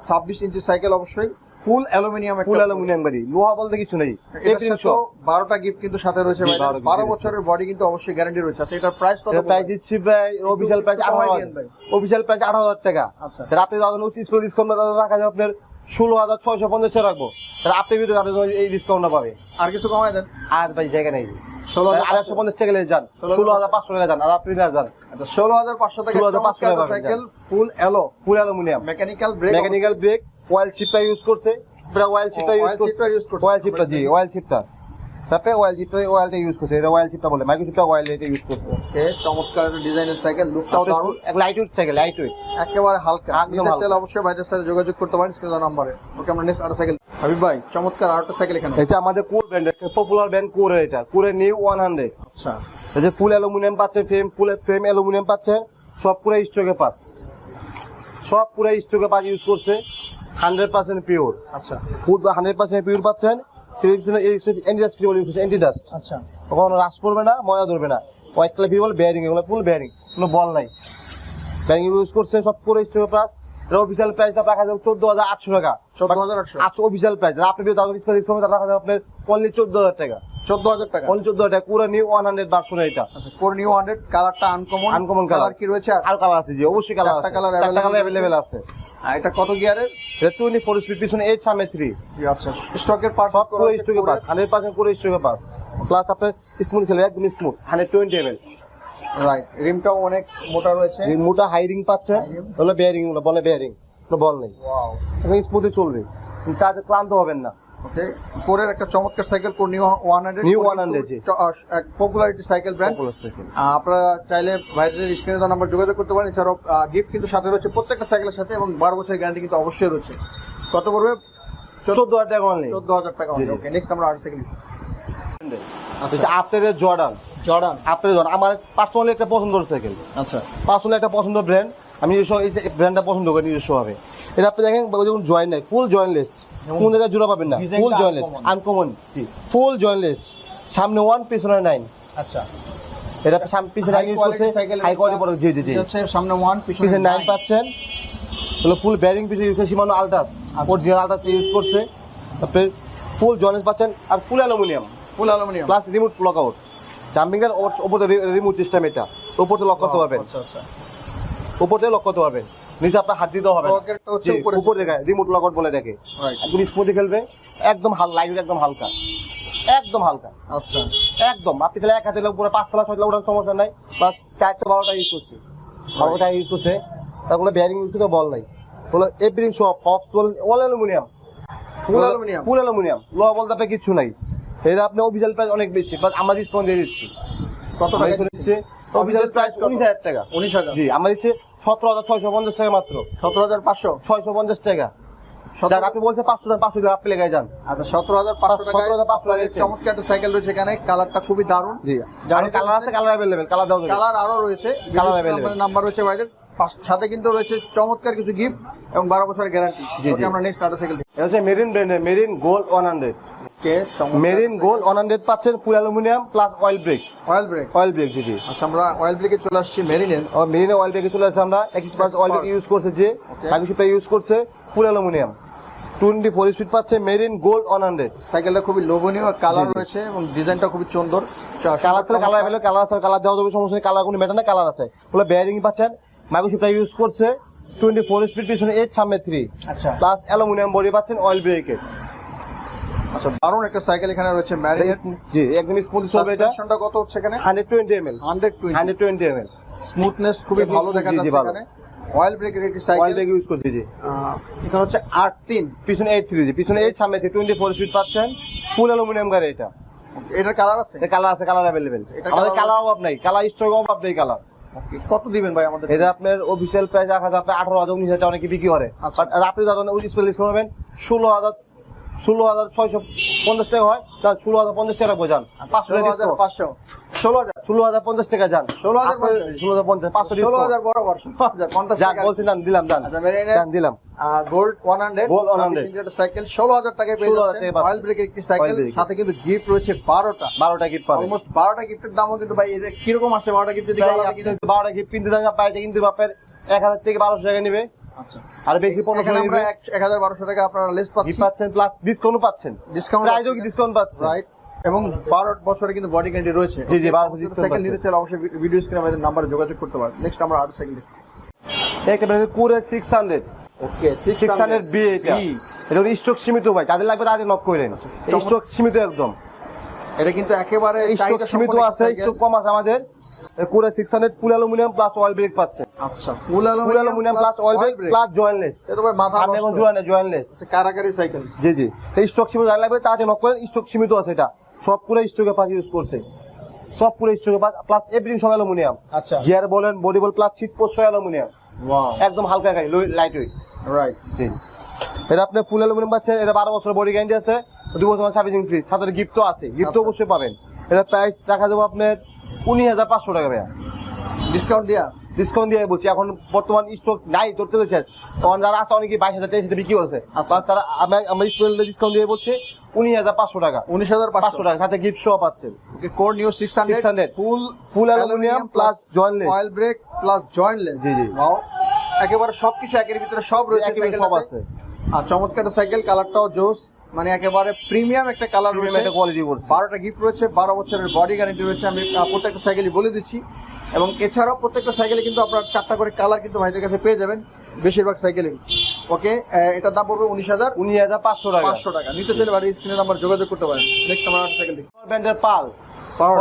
26 ইঞ্চি সাইকেল, অবশ্যই ফুল অ্যালুমিনিয়াম। ফুল অ্যালুমিনিয়াম বাড়ি, লোহা বলতে কিছু নেই, এভরিথিং সব। 12টা গিফট কিন্তু সাথে রয়েছে ভাই। 12 12 বছরের বডি কিন্তু অবশ্যই গ্যারান্টি রয়েছে। আচ্ছা, এটার প্রাইস কত? এটা প্রাইস দিচ্ছি ভাই অফিশিয়াল প্রাইস 18,000, অফিশিয়াল প্রাইস 18,000 টাকা। আচ্ছা, তাহলে আপনি যখন স্পেশাল ডিসকাউন্ট রাখা যায় আপনার 16,650 রাখবো, তাহলে আপনি ভিতরে তাদের এই ডিসকাউন্টটা পাবে। আর কিছু কমায় দেন। আর ভাই জায়গা নেই, 16,500 850 টাকা যান, 16,500 টাকা যান, আর আপনি না যান। আচ্ছা, 16,500 টাকা 16,500 টাকা cycle, full alloy, full aluminium, mechanical brake, oil শিপটা ইউজ করছে, অয়েল শিপটা ইউজ করছে, অয়েল শিপটা জি, অয়েল শিপটা। তারপরে অয়েলটা ইউজ করছে, এটা অয়েল চিপটা বলে, মাইক্রোচিপটা অয়েল এটা ইউজ করছে। ওকে, চমৎকার একটা ডিজাইনের সাইকেল, লুকটাও দারুণ, light weight cycle, light weight একেবারে হালকা। একদম নিতে হালকা। চাইলে অবশ্যই ভাইদের সাথে যোগাযোগ করতে পারেন স্ক্রিনের নম্বরে। ওকে, আমরা নেক্সট আরেকটা সাইকেল, হাবিব ভাই চমৎকার আরেকটা সাইকেল এখানে। এই যে আমাদের কোর ব্র্যান্ড, পপুলার ব্র্যান্ড কোরের, এটা কোরের নিউ 100। আচ্ছা, এই যে ফুল অ্যালুমিনিয়াম পাচ্ছে, ফ্রেম অ্যালুমিনিয়াম পাচ্ছে, সব পুরো স্টকে পাস, সব পুরো স্টকে পাস ইউজ করছে, 100% পিওর। আচ্ছা, ফুড 100% পিওর পাচ্ছেন। অ্যান্টি ডাস্ট, আচ্ছা, কখনো রাস পড়বে না, ময়লা ধরবে না। হোয়াইট কালার পিওর বেয়ারিং, এগুলো ফুল বেয়ারিং, কোনো বল নাই, বেয়ারিং ইউজ করছে, সব পুরো স্টকে পাস। এটা অফিসিয়াল প্রাইস রাখা যাবে 14,800 টাকা, 14,800 অফিসিয়াল প্রাইস। আপনি যদি রাখা যাবে আপনার অনলি 14,000 টাকা, 14,000 টাকা। অনলি 14,000 টাকা। পুরো নিউ 100 ভার্সন এটা। আচ্ছা, কোর নিউ 100, কালারটা আনকমন, আনকমন কালার কালার কি রয়েছে? আর কালার আছে, জি অবশ্যই কালার আছে, চারটা কালার চারটা কালার अवेलेबल আছে। আর এটা কত গিয়ারের? এটা 24 স্পিড, পিছনে 8, সামনে 3। আচ্ছা, স্টকের পার্ট সব পুরো স্টকে পাস, 100% পুরো স্টকে পাস। প্লাস আপনার স্মুথ খেলবে, একদম স্মুথ, 120 ml। রাইট, রিমটাও অনেক মোটা রয়েছে। এই মোটা হাইরিং পাচ্ছেন, High rim। হলো বেয়ারিং, বলে বেয়ারিং, কোনো বল নেই, ওয়াও, এখন স্মুথে চলবে, চার্জে ক্লান্ত হবেন না। ওকে, কোরের একটা চমৎকার সাইকেল, কোর নিউ 100, New 100 জি। এক popularity cycle brand. Popular cycle। আপনারা চাইলে ভাইদের স্ক্রিনে দেওয়া নাম্বার যোগাযোগ করতে পারেন। এছাড়াও গিফট কিন্তু সাথে রয়েছে প্রত্যেকটা সাইকেলের সাথে, এবং 12 বছরের গ্যারান্টি কিন্তু অবশ্যই রয়েছে। কত পড়বে? 14,000 টাকা অনলি। 14,000 টাকা। জি, জি। ওকে, নেক্সট আমরা আর সাইকেল, আচ্ছা, আপনাদের জর্ডান, জর্ডান। আপনাদের জর্ডান আমার পার্সোনালি একটা পছন্দের সাইকেল, আচ্ছা, পার্সোনালি একটা পছন্দ ব্র্যান্ড, আমি নিজস্ব এই ব্র্যান্ডটা পছন্দ করি নিজস্ব ভাবে। এটা আপনি দেখেন যখন জয়েন্ট নাই, ফুল জয়েন্টলেস, কোন জায়গায় জোড়া পাবেন না, Design ফুল টা জয়েন্টলেস, uncommon। আনকমন, ফুল জয়েন্টলেস, সামনে 1 পিছনে 9। আচ্ছা, এটা পিছনে ইউজ করছে, হাই কোয়ালিটি প্রোডাক্ট, জি জি জি। এটা হচ্ছে সামনে 1, পিছনে পিছনে 9 পাচ্ছেন, হলো ফুল বেয়ারিং, পিছনে ইউজ করছে সীমানো আলটাস, অরিজিনাল আলটাস ইউজ করছে। আপনি ফুল জয়েন্টলেস পাচ্ছেন, আর full aluminium, full aluminium. Plus remote lock out, জাম্পিংটার উপরে রিমোট সিস্টেম, এটা উপরে লক করতে পারবেন, আচ্ছা, আচ্ছা, উপরে লক করতে পারবেন, নিচে আপনার হাত দিতে হবে, পকেটটা হচ্ছে উপরে। উপর দেখায় রিমোট লক আউট বলে এটাকে। রাইট, একদম স্মুথলি খেলবে, একদম লাইট, একদম হালকা, একদম হালকা, আচ্ছা, একদম। আপনি তাহলে এক হাতে উপরে 5 তলা 6 তলা ওঠার সমস্যা নাই, বা 4টা 12টা ইউজ করছে, 12টা ইউজ করছে, তারপরে বেয়ারিং ইউজ করতে বল নাই, হলো এভরিথিং সব hubs all aluminium, full aluminium. Full aluminium, low বলতে আপনার কিছু নাই। এটা আপনি অফিসিয়াল প্রাইস অনেক বেশি, বাট আমরা ডিসকাউন্ট দিয়ে দিচ্ছি। কত টাকা দিচ্ছে অফিসিয়াল প্রাইস 19,000 টাকা। 19,000। জি, আমরা দিচ্ছি 17,650 টাকা মাত্র, 17,500। 650 টাকা। যাক, আপনি বলছেন 500 টাকা, 500 টাকা আপনি লেগে যান। আচ্ছা, 17,500 টাকায় 17,500 টাকা দিচ্ছে। চমৎকার একটা সাইকেল রয়েছে এখানে, কালারটা খুবই দারুণ। জি, জানি কালার আছে, কালার अवेलेबल, কালার দাও। কালার আরো রয়েছে, Colour available। নাম্বার রয়েছে ভাইদের সাথে, কিন্তু রয়েছে চমৎকার কিছু গিফট এবং 12 বছরের গ্যারান্টি। জি, ওকে, জি। আমরা নেক্সট আরেকটা সাইকেল, এটা হচ্ছে মেরিন ব্র্যান্ডের Marin gold 100। Okay, Marin gold 100 পাচ্ছেন, full aluminium plus oil brake, oil brake. Oil brake, জি জি। আচ্ছা, আমরা অয়েল ব্রেকে চলে আসছি মেরিনের। আর মেরিনে অয়েল ব্রেকে চলে আসছে, আমরা এক্সপার্ট অয়েল ব্রেক ইউজ করছে, যে Okay। মাইক্রোচিপটা ইউজ করছে, ফুল অ্যালুমিনিয়াম, 24 স্পিড পাচ্ছে, মেরিন গোল্ড 100। সাইকেলটা খুবই লোভনীয়, কালার জি, জি। রয়েছে এবং ডিজাইনটা খুবই সুন্দর। কালার আছে, কালার अवेलेबल, কালার আছে, কালার দেওয়া যাবে, সমস্যা নেই, কালার কোনো ম্যাটার না, কালার আছে। হলো বেয়ারিং পাচ্ছেন, মাইক্রোচিপটা ইউজ করছে, 24 স্পিড, পিছনে 8, সামনে 3, আচ্ছা, প্লাস অ্যালুমিনিয়াম বডি পাচ্ছেন, অয়েল ব্রেকের। আচ্ছা, দারুণ একটা সাইকেল এখানে রয়েছে মেরিনের। জি, একদম স্মুথ চলবে এটা। সাসপেনশনটা কত হচ্ছে এখানে? 120 ml, 120। 120 ml স্মুথনেস খুবই ভালো দেখা জি, জি, যাচ্ছে ভালো। এখানে। অয়েল ব্রেকের একটি অয়েল সাইকেল। ব্রেক ইউজ করছি, জি। এখানে হচ্ছে 8-3। পিছনে 8 জি, পিছনে 8, সামনে 3, 24 স্পিড পাচ্ছেন, ফুল অ্যালুমিনিয়াম গাড়ি এটা। এটার কালার আছে? এটা কালার আছে, কালার अवेलेबल। এটা আমাদের colour- কালার অভাব নাই, কালার স্টক অভাব নেই কালার। কত দিবেন ভাই আমাদের? এটা আপনার অফিসিয়াল প্রাইস রাখা আছে আপনার 18,000, 19,000 টাকা অনেকে বিক্রি করে। আচ্ছা। বাট আপনি যারা উইথ স্পেল ডিসকাউন্ট পাবেন 16,650 টাকা হয়, তাহলে 16,050 টাকা বোঝান, 500 টাকা ডিসকাউন্ট, 16,500। 16,000। 16,050 টাকা যান, 16,050 16,050, 500 ডিসকাউন্ট 16,000 বরাবর, 16,050 যান, টাকা। বলছেন যান, দিলাম যান, আচ্ছা, মেরিনের যান, দিলাম। গোল্ড 100, Gold 100 একটা সাইকেল 16,000 টাকায় পেয়ে 16,000 যাচ্ছেন। টাকায় পাচ্ছেন। অয়েল ব্রেকের একটি সাইকেল, Oil break। সাথে কিন্তু গিফট রয়েছে 12টা। 12টা গিফট পাবেন। অলমোস্ট 12টা গিফটের দামও কিন্তু ভাই এটা কিরকম আসছে 12টা গিফট যদি প্রায় আলাদা আপনি কিনে? 12টা গিফট কিনতে যান, পাইতে কিন্তু বাপের 1,000 থেকে 1,200 টাকা নেবে, আচ্ছা, আর বেশি 1500 এখানে আমরা নেবে। 1,000-1,200 টাকা আপনারা লেস গিফট পাচ্ছি, পাচ্ছেন, প্লাস ডিসকাউন্ট পাচ্ছেন, ডিসকাউন্ট প্রাইজও কি ডিসকাউন্ট পাচ্ছেন। রাইট, এবং 12 বছরে কিন্তু বডি গ্যারান্টি রয়েছে। জি, জি, 12 discount সাইকেল পাচ্ছেন। নিতে চাইলে অবশ্যই ভিডিও স্ক্রিনে আমাদের নাম্বারে যোগাযোগ করতে পারেন। নেক্সট আমরা আরেকটা সাইকেল দেখি। একটা ব্র্যান্ডের কুরে 600, ওকে, 600 বি, এটা এটা স্টক সীমিত ভাই, যাদের লাগবে তাদের নক করেন, স্টক সীমিত একদম, এটা কিন্তু একেবারে স্টক সীমিত আছে, স্টক কম আছে আমাদের। কুরে 600 full aluminium plus oil brake পাচ্ছেন, আচ্ছা, full full aluminium plus oil brake plus jointless, এটা ভাই মাথা আপনি এখন জোড়া নেই, জয়েন্টলেস। কারাকারি সাইকেল। জি জি, এই স্টক সীমিত যাদের লাগবে তাদের নক করেন, স্টক সীমিত আছে এটা। সব পুরো স্টোকে পাঁচ ইউজ করছে, সব পুরো স্টোকে পাঁচ প্লাস এভরিথিং সব অ্যালুমিনিয়াম। আচ্ছা গিয়ার বলেন, বডি বল plus seat post aluminium, wow একদম হালকা গাড়ি, লাইট ওয়েট। রাইট জি, এটা আপনি ফুল অ্যালুমিনিয়াম পাচ্ছেন। এটা 12 বছর বডি গ্যারান্টি আছে, 2 বছর সার্ভিসিং ফ্রি, সাথে গিফট তো আছে, গিফট তো আচ্ছা। অবশ্যই পাবেন। এটা প্রাইস রাখা যাবে আপনার 19,500 টাকা ভাইয়া, ডিসকাউন্ট দিয়া ডিসকাউন্ট দিয়ে বলছি। এখন বর্তমান স্টক নাই, ধরতে পেরেছে, তখন যারা আছে অনেকে 22,000 টাকা বিক্রি করছে, আচ্ছা। তারা আমরা স্পেশাল ডিসকাউন্ট দিয়ে বলছি 19,500 টাকা, 19,500 টাকা, সাথে গিফট সহ পাচ্ছেন। Okay, core new 600 full aluminium plus jointless, oil brake plus jointless. জি, জি। ওয়াও, একেবারে সবকিছু একের ভিতরে সব রয়েছে একেবারে সব সাইকেলটাতে। আছে, আর চমৎকার একটা সাইকেল, কালারটাও জোস, মানে একেবারে প্রিমিয়াম একটা কালার রয়েছে। একটা কোয়ালিটি বলছে। 12টা গিফট রয়েছে, 12 বছরের বডি গ্যারান্টি রয়েছে। আমি প্রত্যেকটা সাইকেলই বলে দিচ্ছি, এবং এছাড়াও প্রত্যেকটা সাইকেলে কিন্তু আপনার 4টা করে কালার কিন্তু ভাইদের কাছে পেয়ে যাবেন বেশিরভাগ সাইকেলে। ওকে, এটার দাম পড়বে 19,500 টাকা। 500 টাকা। নিতে চাইলে বাড়ির স্ক্রিনে নাম্বার যোগাযোগ করতে পারেন। নেক্সট আমরা একটা সাইকেল দেখি, ব্র্যান্ডের পাল, Power.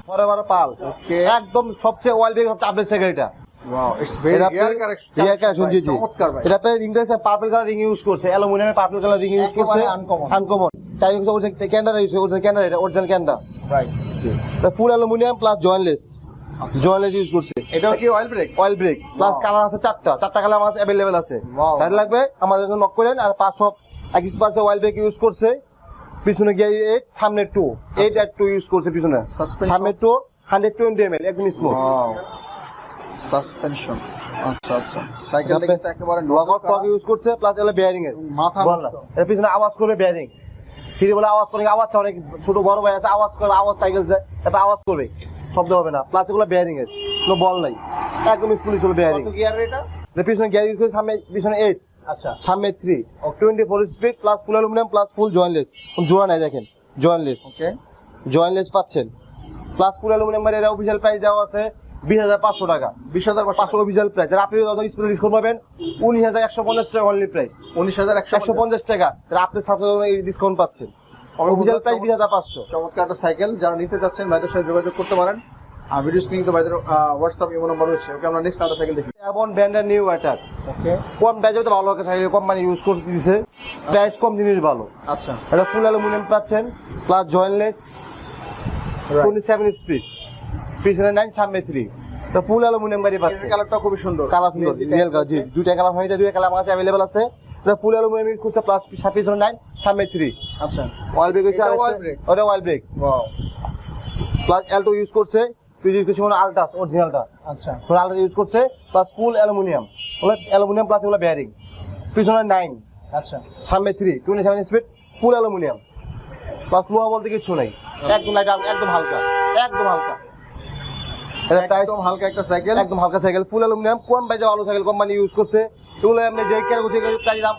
ফরএভার পাল, Okay. একদম সবচেয়ে ওয়াইল্ড বেগ সবচেয়ে আপডেট সাইকেল এটা। ওয়াও, ইটস ভেরি এটা রিয়ার রিয়ার কালেকশন, জি জি। চমৎকার ভাই। এটা আপনার ইংরেজি পার্পল কালার রিং ইউজ করছে, অ্যালুমিনিয়ামের পার্পল কালার রিং ইউজ করছে, একেবারে uncommon। আনকমন। তাই হচ্ছে অরিজিনাল ক্যান্ডা ইউজ করছে, অরিজিনাল ক্যান্ডা, এটা অরিজিনাল ক্যান্ডা। রাইট, এটা ফুল aluminium plus jointless, jointless use করছে। এটাও কি oil brake? Oil brake plus Wow. Colour আছে 4টা কালার আমার অ্যাভেলেবেল আছে। Wow. যাদের লাগবে আমাদের জন্য নক করেন। আর 500 এক্সপার্টস অয়েল ব্রেক ইউজ করছে, পিছনে গিয়ে 8, সামনে 2, 8 আর 2 ইউজ করছে পিছনে, Suspension. সামনে 2, 120 ml, একদম স্মুথ। Wow, suspension. আচ্ছা আচ্ছা, সাইকেলটা কিন্তু একেবারে ওয়াগর ফগ ইউজ করছে, প্লাস এলা বেয়ারিং এর মাথা বল না, নষ্ট। এর পিছনে আওয়াজ করবে বেয়ারিং, ফিরে বলে আওয়াজ করে, আওয়াজ অনেক ছোট বড় ভাই আছে, আওয়াজ করে, আওয়াজ সাইকেল যায়, এটা আওয়াজ করবে, শব্দ হবে না। প্লাস এগুলো বেয়ারিং এর, কোনো বল নাই, একদম স্মুথলি চলে বেয়ারিং। কত গিয়ার এটা? এর পিছনে গিয়ার ইউজ করে, সামনে পিছনে 8, আচ্ছা, সামনে 3, 24 speed plus full aluminium plus ফুল জয়েন্টলেস, জোড়া নাই দেখেন, জয়েন্টলেস, ওকে, জয়েন্টলেস পাচ্ছেন প্লাস ফুল অ্যালুমিনিয়াম। এর অফিশিয়াল প্রাইস দেওয়া আছে 20,500 টাকা, 20,500 অফিশিয়াল প্রাইস। আর আপনি যত স্পেশাল ডিসকাউন্ট পাবেন 19,150 টাকা অনলি প্রাইস, 19,150 150 টাকা। তাহলে আপনি সাথে এই ডিসকাউন্ট পাচ্ছেন, অফিশিয়াল প্রাইস 20,500। চমৎকার একটা সাইকেল, যারা নিতে চাচ্ছেন ভাইদের সাথে যোগাযোগ করতে পারেন। আর ভিডিও স্ক্রিনে তো ভাইদের হোয়াটসঅ্যাপ ইমো নাম্বার রয়েছে। ওকে, আমরা নেক্সট একটা সাইকেল দেখি। এমন ব্র্যান্ডের নিউ অ্যাটাক, ওকে, কম প্রাইসে তো ভালো একটা সাইকেল, কম মানে ইউজ করে দিয়েছে, প্রাইস কম, জিনিস ভালো। আচ্ছা, এটা ফুল অ্যালুমিনিয়াম পাচ্ছেন প্লাস জয়েন্টলেস, 27 স্পিড, পিছনে 9, সামনে 3, তো ফুল অ্যালুমিনিয়াম গাড়ি এর পাচ্ছেন। কালারটা খুবই সুন্দর, কালার সুন্দর, রিয়েল কালার, জি, দুইটা কালার হয়, এটা দুইটা কালার আমার কাছে অ্যাভেলেবল আছে। এটা ফুল অ্যালুমিনিয়াম ইউজ করছে, প্লাস পিছনে 9, সামনে 3, আচ্ছা, অয়েল ব্রেক হচ্ছে, এটা oil brake? ওটা oil brake wow, plus Alto use করছে, ইউজ করছে মানে আলট্রাস অরিজিনালটা, আচ্ছা, আলট্রা ইউজ করছে, plus full aluminium, aluminium plus এগুলো বেয়ারিং, পিছনে 9, আচ্ছা, সামনে 3, 27 স্পিড, ফুল অ্যালুমিনিয়াম প্লাস লোহা বলতে কিছু নেই, একদম লাইট, একদম হালকা, একদম হালকা। এটা প্রাইস একদম হালকা একটা সাইকেল, একদম হালকা সাইকেল, ফুল অ্যালুমিনিয়াম, কম প্রাইসে ভালো সাইকেল কোম্পানি ইউজ করছে। এগুলো আপনি যে ক্যাটাগরি প্রাইস দাম,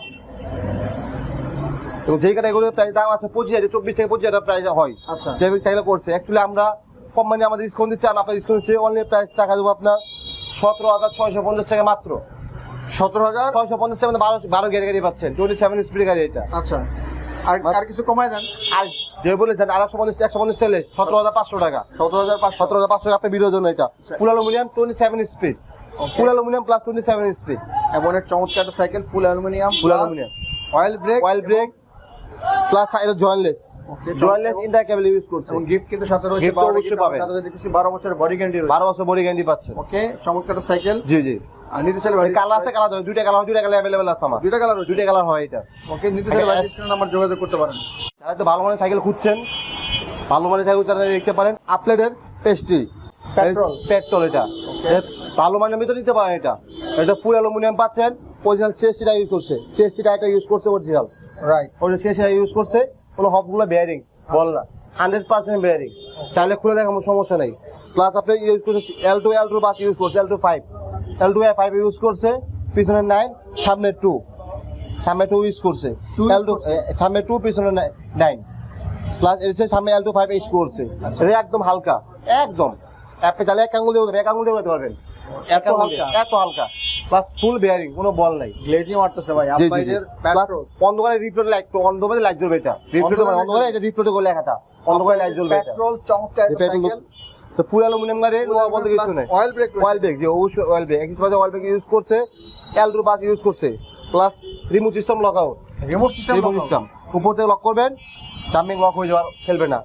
এবং যেই ক্যাটাগরির প্রাইস দাম আছে 25,000, 24 থেকে 25,000 প্রাইস হয়। আচ্ছা, যে চাইলে করছে, অ্যাকচুয়ালি আমরা কোম্পানি আমাদের ডিসকাউন্ট দিচ্ছে, আপনার ডিসকাউন্ট দিচ্ছে, অনলি প্রাইস টাকা দেবো আপনার 17,650 টাকা মাত্র, 17,000, 650 টাকা, 12 গিয়ার গাড়ি পাচ্ছেন, 27 স্পিড গাড়ি এটা। আচ্ছা, আর কিছু কমায় দেন। আর যে বলেছেন 150 চলে 17,500 টাকা, 17,500, 17,500 টাকা আপনার ভিডিওর জন্য। এটা ফুল অ্যালুমিনিয়াম 27 স্পিড, ফুল অ্যালুমিনিয়াম প্লাস 27 স্পিড, এমন এক চমৎকার একটা সাইকেল, ফুল aluminium, full aluminium, oil brake, oil brake plus এটা জয়েন্টলেস, Okay, জয়েন্টলেস ইন্টারকেবল ইউজ করছে, এবং গিফট কিন্তু সাথে রয়েছে, Gift তো অবশ্যই পাবেন। সাথে দেখতেছি 12 বছরের বডি গ্যারান্টি রয়েছে। 12 বছর বডি গ্যারান্টি পাচ্ছেন। ওকে, চমৎকার একটা সাইকেল। জি জি, আর নিতে চাইলে কালার আছে, কালার হয়, দুইটা কালার অ্যাভেলেবেল আছে আমার, দুইটা কালার রয়েছে। দুইটা কালার হয় এটা। ওকে, নিতে চাইলে ভাইদের স্ক্রিনে নাম্বার যোগাযোগ করতে পারেন। যারা একটু ভালো মানের সাইকেল খুঁজছেন, ভালো মানের সাইকেল তারা দেখতে পারেন আপলেটের পেস্ট্রি Petrol. পেট্রোল, এটা ভালো মানের ভিতরে নিতে পারেন। এটা ফুল অ্যালুমিনিয়াম পাচ্ছেন, অরিজিনাল সিএসসিটা ইউজ করছে, সিএসসি টায়ারটা ইউজ করছে অরিজিনাল, রাইট, ওই সিএসসি ইউজ করছে, কোনো হবগুলো বেয়ারিং বল না, 100% বেয়ারিং, চাইলে খুলে দেখার সমস্যা নেই। প্লাস আপনি ইউজ করছে L2 বাস ইউজ করছে, L2 ইউজ করছে, পিছনে 9, সামনে 2, ইউজ করছে, L2 সামনে 2, পিছনে 9, প্লাস এর সামনে L2 5 ইউজ করছে। এটা একদম হালকা, একদম আপনি চাইলে এক আঙুল দিয়ে উঠতে পারবেন, এত হালকা, এত হালকা, প্লাস ফুল বেয়ারিং, কোনো বল নাই। গ্লেজিং মারতেছে ভাই, আপনাদের পেট্রোল, অন্ধকারে রিফ্লেক্ট লাইট, অন্ধকারে লাইট জ্বলবে, এটা অন্ধকারে এটা রিফ্লেক্ট করে লেখাটা, অন্ধকারে লাইট জ্বলবে এটা। পেট্রোল, চমৎকার একটা সাইকেল, তো ফুল অ্যালুমিনিয়াম গাড়ি, লোহা বলতে কিছু নেই। অয়েল ব্রেক, অয়েল ব্রেক, যে অবশ্যই oil brake, expert oil brake use করছে, L2 বাস ইউজ করছে, plus remote system lock out, remote system, উপর থেকে লক করবেন, জাম্পিং লক হয়ে যাওয়ার খেলবে না,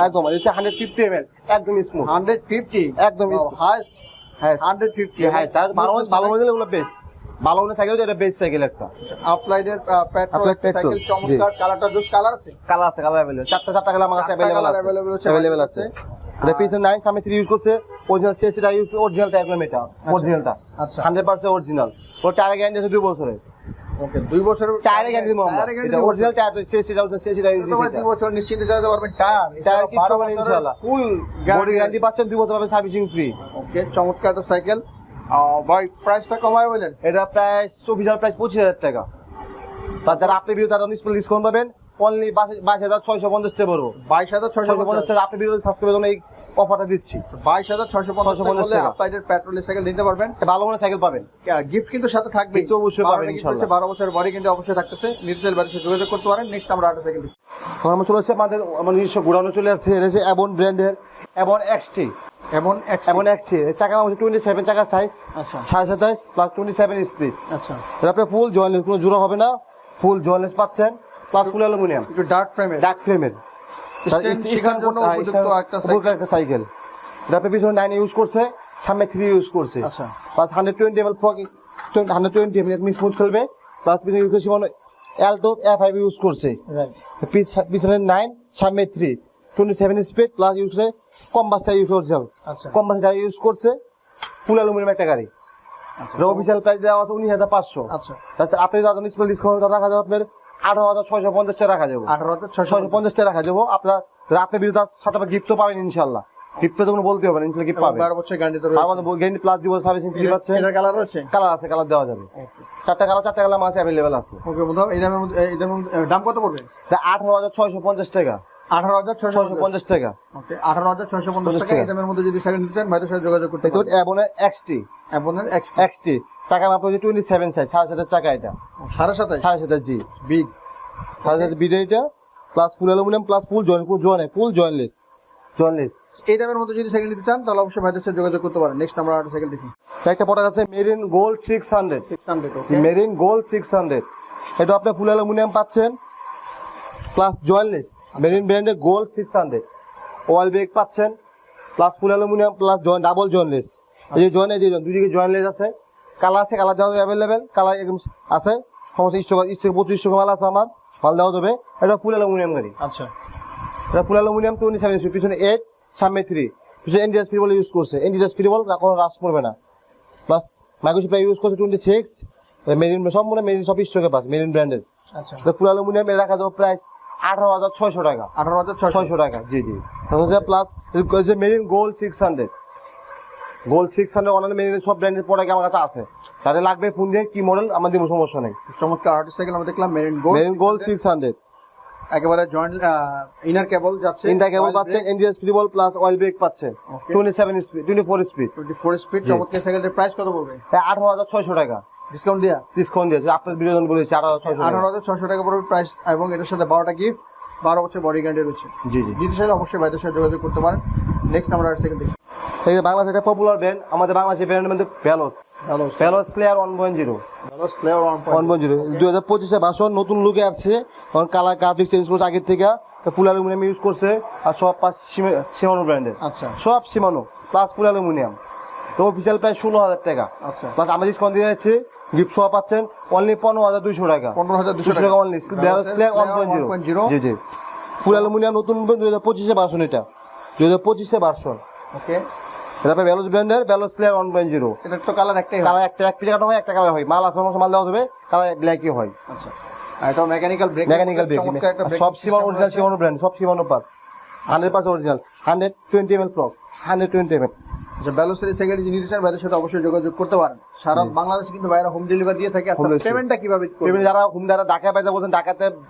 একদম এটা 150 ml একদম স্মুথ 150 একদম হাইস্ট হ্যাঁ 150 হ্যাঁ তার ভালো মডেল এগুলো বেস্ট ভালো মডেল সাইকেল এটা বেস্ট সাইকেল একটা আপলাইডের পেট্রোল Applied petrol, সাইকেল চমৎকার কালারটা জোস কালার আছে কালার আছে কালার अवेलेबल চারটা কালার আমার কাছে अवेलेबल আছে এটা পিছনে 9 সামনে 3 ইউজ করছে অরিজিনাল সিএসটা ইউজ অরিজিনালটা একদম এটা অরিজিনালটা আচ্ছা 100% অরিজিনাল ওর টায়ার গ্যারান্টি আছে 2 বছরের ওকে 2 বছরের টায়ার গ্যারান্টি দিমু আমরা এটা অরিজিনাল টায়ার সিএসটা ইউজ তোমার 2 বছর নিশ্চিন্তে চালাতে পারবেন টায়ার টায়ার কি হবে ইনশাআল্লাহ ফুল বডি গ্যারান্টি পাচ্ছেন 2 বছর পাবেন সার্ভিসিং ফ্রি ওকে চমৎকার একটা সাইকেল ভাই প্রাইসটা কমায় বলেন এটা প্রাইস অফিশিয়াল প্রাইস 25000 টাকা তাছাড়া আপনি ভিডিও তার ডিসকাউন্ট পাবেন অনলি 22650 টাকা পড়বো 22650 টাকা আপনি ভিডিও সাবস্ক্রাইবের জন্য এই অফারটা দিচ্ছি 22650 টাকা আপলাইডের পেট্রোলের সাইকেল নিতে পারবেন ভালো মনে সাইকেল পাবেন গিফট কিন্তু সাথে থাকবে কিন্তু অবশ্যই পাবেন ইনশাআল্লাহ 12 বছরের বডি কিন্তু অবশ্যই থাকতেছে নির্জেল বাড়িতে যোগাযোগ করতে পারেন নেক্সট আমরা আরেকটা সাইকেল দেখি আমরা চলে আসছে আমাদের নিজস্ব গোডাউনে চলে আসছে এটা হচ্ছে অ্যাবন ব্র্যান্ডের অ্যাবন এক্সটি এমন অ্যাবন এক্সটি চাকা হচ্ছে 27 চাকা সাইজ আচ্ছা 27.5 প্লাস 27 স্পিড আচ্ছা এটা আপনি ফুল জয়েন্টলেস কোনো জোড়া হবে না ফুল জয়েন্টলেস পাচ্ছেন প্লাস ফুল অ্যালুমিনিয়াম একটু ডার্ক ফ্রেমের শেখার জন্য উপযুক্ত একটা সাইকেল এটা আপনি পিছনে 9 ইউজ করছে সামনে 3 ইউজ করছে আচ্ছা প্লাস 120 ml ফ্রক 120 ml একদম স্মুথ খেলবে প্লাস পিছনে ইউজ করছে মানে অ্যালটো F5 ইউজ করছে রাইট পিছনে 9 সামনে 3 27 স্পিড প্লাস ইউজ করে কম্বাস্টার ইউজ করছে আচ্ছা কম্বাস্টার ইউজ করছে ফুল অ্যালুমিনিয়াম একটা গাড়ি আচ্ছা অফিশিয়াল প্রাইস দেওয়া আছে 19500 আচ্ছা তাছাড়া আপনি যাদের স্পেশাল ডিসকাউন্ট রাখা যাবে আপনার 18650 টাকা রাখা যাবে 18650 টাকা রাখা যাবো আপনার আপনি বিরুদ্ধে সাথে গিফটও পাবেন ইনশাআল্লাহ গিফট তো কোনো বলতে হবে না ইনশাআল্লাহ গিফট পাবেন 12 বছর গ্যারান্টি তো রয়েছে আমাদের গ্যারান্টি প্লাস দিব সার্ভিসিং ফ্রি পাচ্ছে এটা কালার আছে কালার আছে কালার দেওয়া যাবে চারটা কালার আমার কাছে अवेलेबल আছে ওকে বন্ধু এই দামের মধ্যে দাম কত পড়বে তা 18650 টাকা 18650 টাকা ওকে 18650 টাকা এই দামের মধ্যে যদি সেকেন্ড নিতে চান ভাইদের সাথে যোগাযোগ করতে এটা পারেন অ্যাবনের এক্সটি অ্যাপনের এক্সটি চাকা মাপ হচ্ছে 27 সাইজ 7.5 চাকা এটা 27.5 7.5 জি বিগ 7.5 বিড এটা প্লাস ফুল অ্যালুমিনিয়াম প্লাস ফুল জয়েন্টলেস এই দামের মধ্যে যদি সাইকেল নিতে চান তাহলে অবশ্যই ভাইদের সাথে যোগাযোগ করতে পারেন নেক্সট আমরা আরেকটা সাইকেল দেখি একটা প্রোডাক্ট আছে মেরিন গোল্ড 600 600 ওকে মেরিন গোল্ড 600 এটা আপনি ফুল অ্যালুমিনিয়াম পাচ্ছেন প্লাস জয়েন্টলেস মেরিন ব্র্যান্ডের গোল্ড 600 অয়েল ব্রেক পাচ্ছেন plus full aluminium plus double jointless এই যে জয়েন্ট এই দুদিকে জয়েন্টলেস আছে কালার আছে কালার দেওয়া অ্যাভেলেবেল কালার একদম আছে সমস্ত স্টক 25 মাল আছে আমার মাল দেওয়া যাবে এটা ফুল অ্যালুমিনিয়াম গাড়ি আচ্ছা এটা ফুল অ্যালুমিনিয়াম 27 ইঞ্চি পিছনে 8 সামনে 3 পিছনে এনডিএস ফ্রি বল ইউজ করছে এনডিএস ফ্রি বল কোনো রাশ পড়বে না প্লাস মাইক্রোচিপ ইউজ করছে 26 মেরিন সব মনে মেরিন সব স্টকে পাচ্ছে মেরিন ব্র্যান্ডের আচ্ছা এটা ফুল অ্যালুমিনিয়াম এর রাখা যাবে প্রাইস 18600 টাকা 18600 টাকা G plus marine gold 600 online marine সব ব্র্যান্ডের প্রোডাক্ট আমার কাছে আছে তাদের লাগবে ফোন দিয়ে কি মডেল আমাদের সমস্যা নেই চমৎকার আর্টিস্ট সাইকেল আমরা দেখলাম মেরিন গোল্ড 600 একেবারে জয়েন্ট ইনার কেবল যাচ্ছে ইনটা কেবল পাচ্ছেন এনডিএস ফ্রি বল প্লাস অয়েল ব্রেক পাচ্ছেন 27 স্পিড 24 স্পিড 24 স্পিড চমৎকার সাইকেলের প্রাইস কত পড়বে 18600 টাকা ডিসকাউন্ট দিয়ে আপনার ভিডিও জন বলেছি 18600 টাকা পড়বে প্রাইস এবং এটার সাথে 12টা গিফট 12 বছর বডি গ্যারান্টি রয়েছে জি যদি চাইলে অবশ্যই ভাইদের সাথে যোগাযোগ করতে পারেন নেক্সট আমরা সেকেন্ড দেখি এই যে বাংলাদেশের একটা পপুলার ব্র্যান্ড আমাদের বাংলাদেশের ব্র্যান্ডের মধ্যে ভেলোস স্লেয়ার 1.0 2025 এ ভার্সন নতুন লুকে আসছে কারণ কালার গ্রাফিক্স চেঞ্জ করছে আগের থেকে ফুল অ্যালুমিনিয়াম ইউজ করছে আর সব পাঁচ শিমানো ব্র্যান্ডের আচ্ছা সব শিমানো প্লাস ফুল অ্যালুমিনিয়াম তো অফিসিয়াল প্রাইস 16000 টাকা আচ্ছা প্লাস আমরা ডিসকাউন্ট দিয়ে যাচ্ছি গিফট সহ পাচ্ছেন অনলি 15200 টাকা 15200 টাকা অনলি ভেলোস স্লেয়ার 1.0 জি ফুল অ্যালুমিনিয়াম নতুন 2025 এ ভার্সন এটা 2025 এ ভার্সন ওকে এটা আপনি ভেলোস ব্র্যান্ডের ভেলোস স্লেয়ার 1.0 এটা তো কালার একটাই কালার এক পিস কাটা হয় একটা কালার হয় মাল আছে মাল দেওয়া হবে কালার ব্ল্যাকই হয় আচ্ছা আর এটা মেকানিক্যাল ব্রেক সব শিমানো অরিজিনাল শিমানো ব্র্যান্ড সব Shimano parts 100% original 120 ml fork 120 ml যে ভেলোসের সাইকেল যদি নিতে চান ভাইদের সাথে অবশ্যই যোগাযোগ করতে পারেন সারা বাংলাদেশে কিন্তু ভাইরা হোম ডেলিভারি দিয়ে থাকে আচ্ছা পেমেন্টটা কিভাবে পেমেন্ট যারা হোম যারা ঢাকা পাইতে বলছেন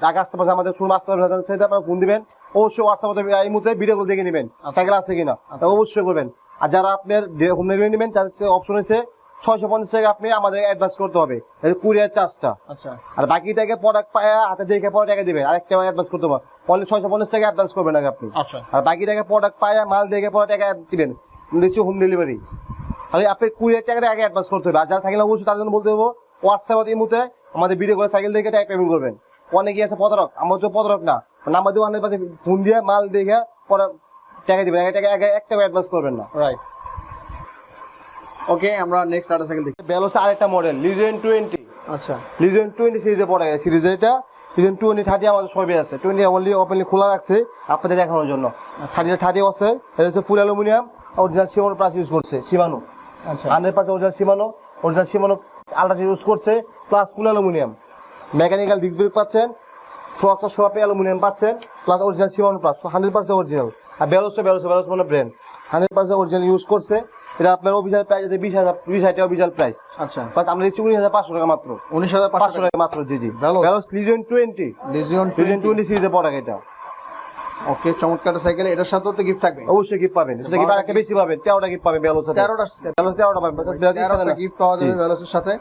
ঢাকা আসতে পারছে আমাদের শুরু আসতে পারবেন সেটা আপনারা ফোন দিবেন অবশ্যই হোয়াটসঅ্যাপে এই মুহূর্তে ভিডিওগুলো দেখে নেবেন সাইকেল আছে কিনা অবশ্যই করবেন আর যারা আপনার হোম ডেলিভারি নেবেন তাদের অপশন আছে 650 টাকা আপনি আমাদের অ্যাডভান্স করতে হবে কুরিয়ার চার্জটা আচ্ছা আর বাকিটাকে প্রোডাক্ট পায় হাতে দেখে পরে টাকা দিবেন আরেকটা অ্যাডভান্স করতে হবে অনলি 650 টাকা অ্যাডভান্স করবেন আগে আপনি আচ্ছা আর বাকিটাকে প্রোডাক্ট পায় মাল দেখে পরে টাকা দিবেন দিচ্ছি হোম ডেলিভারি তাহলে আপনি কুরিয়ার টাকাটা আগে অ্যাডভান্স করতে হবে আর যারা সাইকেল অবশ্যই তার জন্য বলতে হবে হোয়াটসঅ্যাপ এই মুহূর্তে আমাদের ভিডিও করে সাইকেল দেখে টাকা পেমেন্ট করবেন অনেকে আছে প্রতারক আমার তো প্রতারক না নাম্বার দিয়ে অনেক পাশে ফোন দিয়ে মাল দেখে পরে টাকা দিবেন, টাকা এক টাকা অ্যাডভান্স করবেন না। রাইট, ওকে। আমরা নেক্সট টাটা সাইকেল দেখি। বেলোস আরেকটা মডেল লিজেন্ড 20। আচ্ছা, লিজেন্ড 20 সিরিজে পড়ে গেছে। সিরিজে এটা লিজেন্ড 20 30 আমাদের সবই আছে। 20 অলরেডি ওপেনলি খোলা রাখছে আপনাদের দেখানোর জন্য। 30 আছে, এটা হচ্ছে full aluminium, original Shimano plus use করছে, শিমানো আচ্ছা, 100% অরিজিনাল শিমানো আলট্রা ইউজ করছে plus full aluminium. Mechanical disc brake পাচ্ছেন, ফ্রকটা শপে অ্যালুমিনিয়াম পাচ্ছেন plus original Shimano plus 100% original. আর বেলোস মানে ব্র্যান্ড 100% অরিজিনাল ইউজ করছে। এটা আপনার অফিসিয়াল প্রাইস আছে 20,000 টাকা অফিসিয়াল প্রাইস। আচ্ছা, বাস আমরা দিচ্ছি 19,500 টাকা মাত্র। 19,500 টাকা মাত্র। জি জি, Veloz বেলোস লিজেন্ড 20 লিজিয়ন লিজেন্ড 20 সিরিজে পড়া এটা। ওকে, চমৎকার সাইকেল। এটার সাথেও তো গিফট থাকবে। অবশ্যই গিফট পাবেন, সেটা গিফট আরেকটা বেশি পাবেন, 13টা গিফট পাবেন বেলোস সাথে। 13টা পাবেন, 13টা গিফট পাওয়া যাবে ভেলোসের সাথে।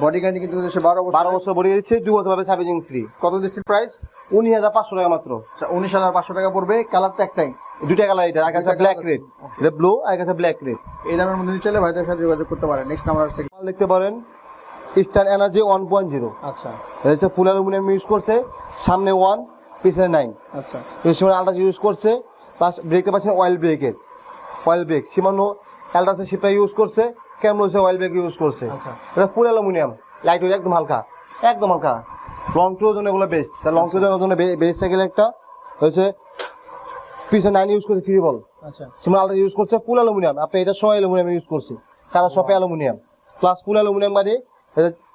বডি গ্যারান্টি কিন্তু দিচ্ছে 12 বছর বডি দিচ্ছে, 2 বছর পাবে সার্ভিসিং ফ্রি। কত দিচ্ছেন প্রাইস? 19,500 টাকা মাত্র। 19,500 টাকা পড়বে। কালারটা একটাই, দুইটা কালার, এটা আর কাছে ব্ল্যাক রেড, এটা ব্লু আর কাছে ব্ল্যাক রেড। এই দামের মধ্যে নিতে চাইলে ভাইদের সাথে যোগাযোগ করতে পারেন। নেক্সট আমরা মাল দেখতে পারেন ইস্টার্ন এনার্জি 1.0। আচ্ছা, এটা হচ্ছে ফুল অ্যালুমিনিয়াম ইউজ করছে, সামনে 1 পিছনে 9। আচ্ছা, এই সময় আলট্রাস ইউজ করছে, প্লাস ব্রেকটা পাচ্ছেন অয়েল ব্রেক শিমানো অ্যালট্রাসের শিপটা ইউজ করছে, ক্যামরোসে অয়েল ব্রেক ইউজ করছে। আচ্ছা, এটা ফুল অ্যালুমিনিয়াম, লাইট ওয়েট, একদম হালকা। লং ট্যুরের জন্য এগুলো বেস্ট। লং ট্যুরের জন্য বেস্ট সাইকেল একটা হয়েছে। পিছনে 9 ইউজ করছে, ফ্রি বল। আচ্ছা, শিমানো আলট্রাস ইউজ করছে ফুল অ্যালুমিনিয়াম, আপনি এটা সহ অ্যালুমিনিয়াম ইউজ করছে, কারা শপে অ্যালুমিনিয়াম প্লাস ফুল অ্যালুমিনিয়াম বাদে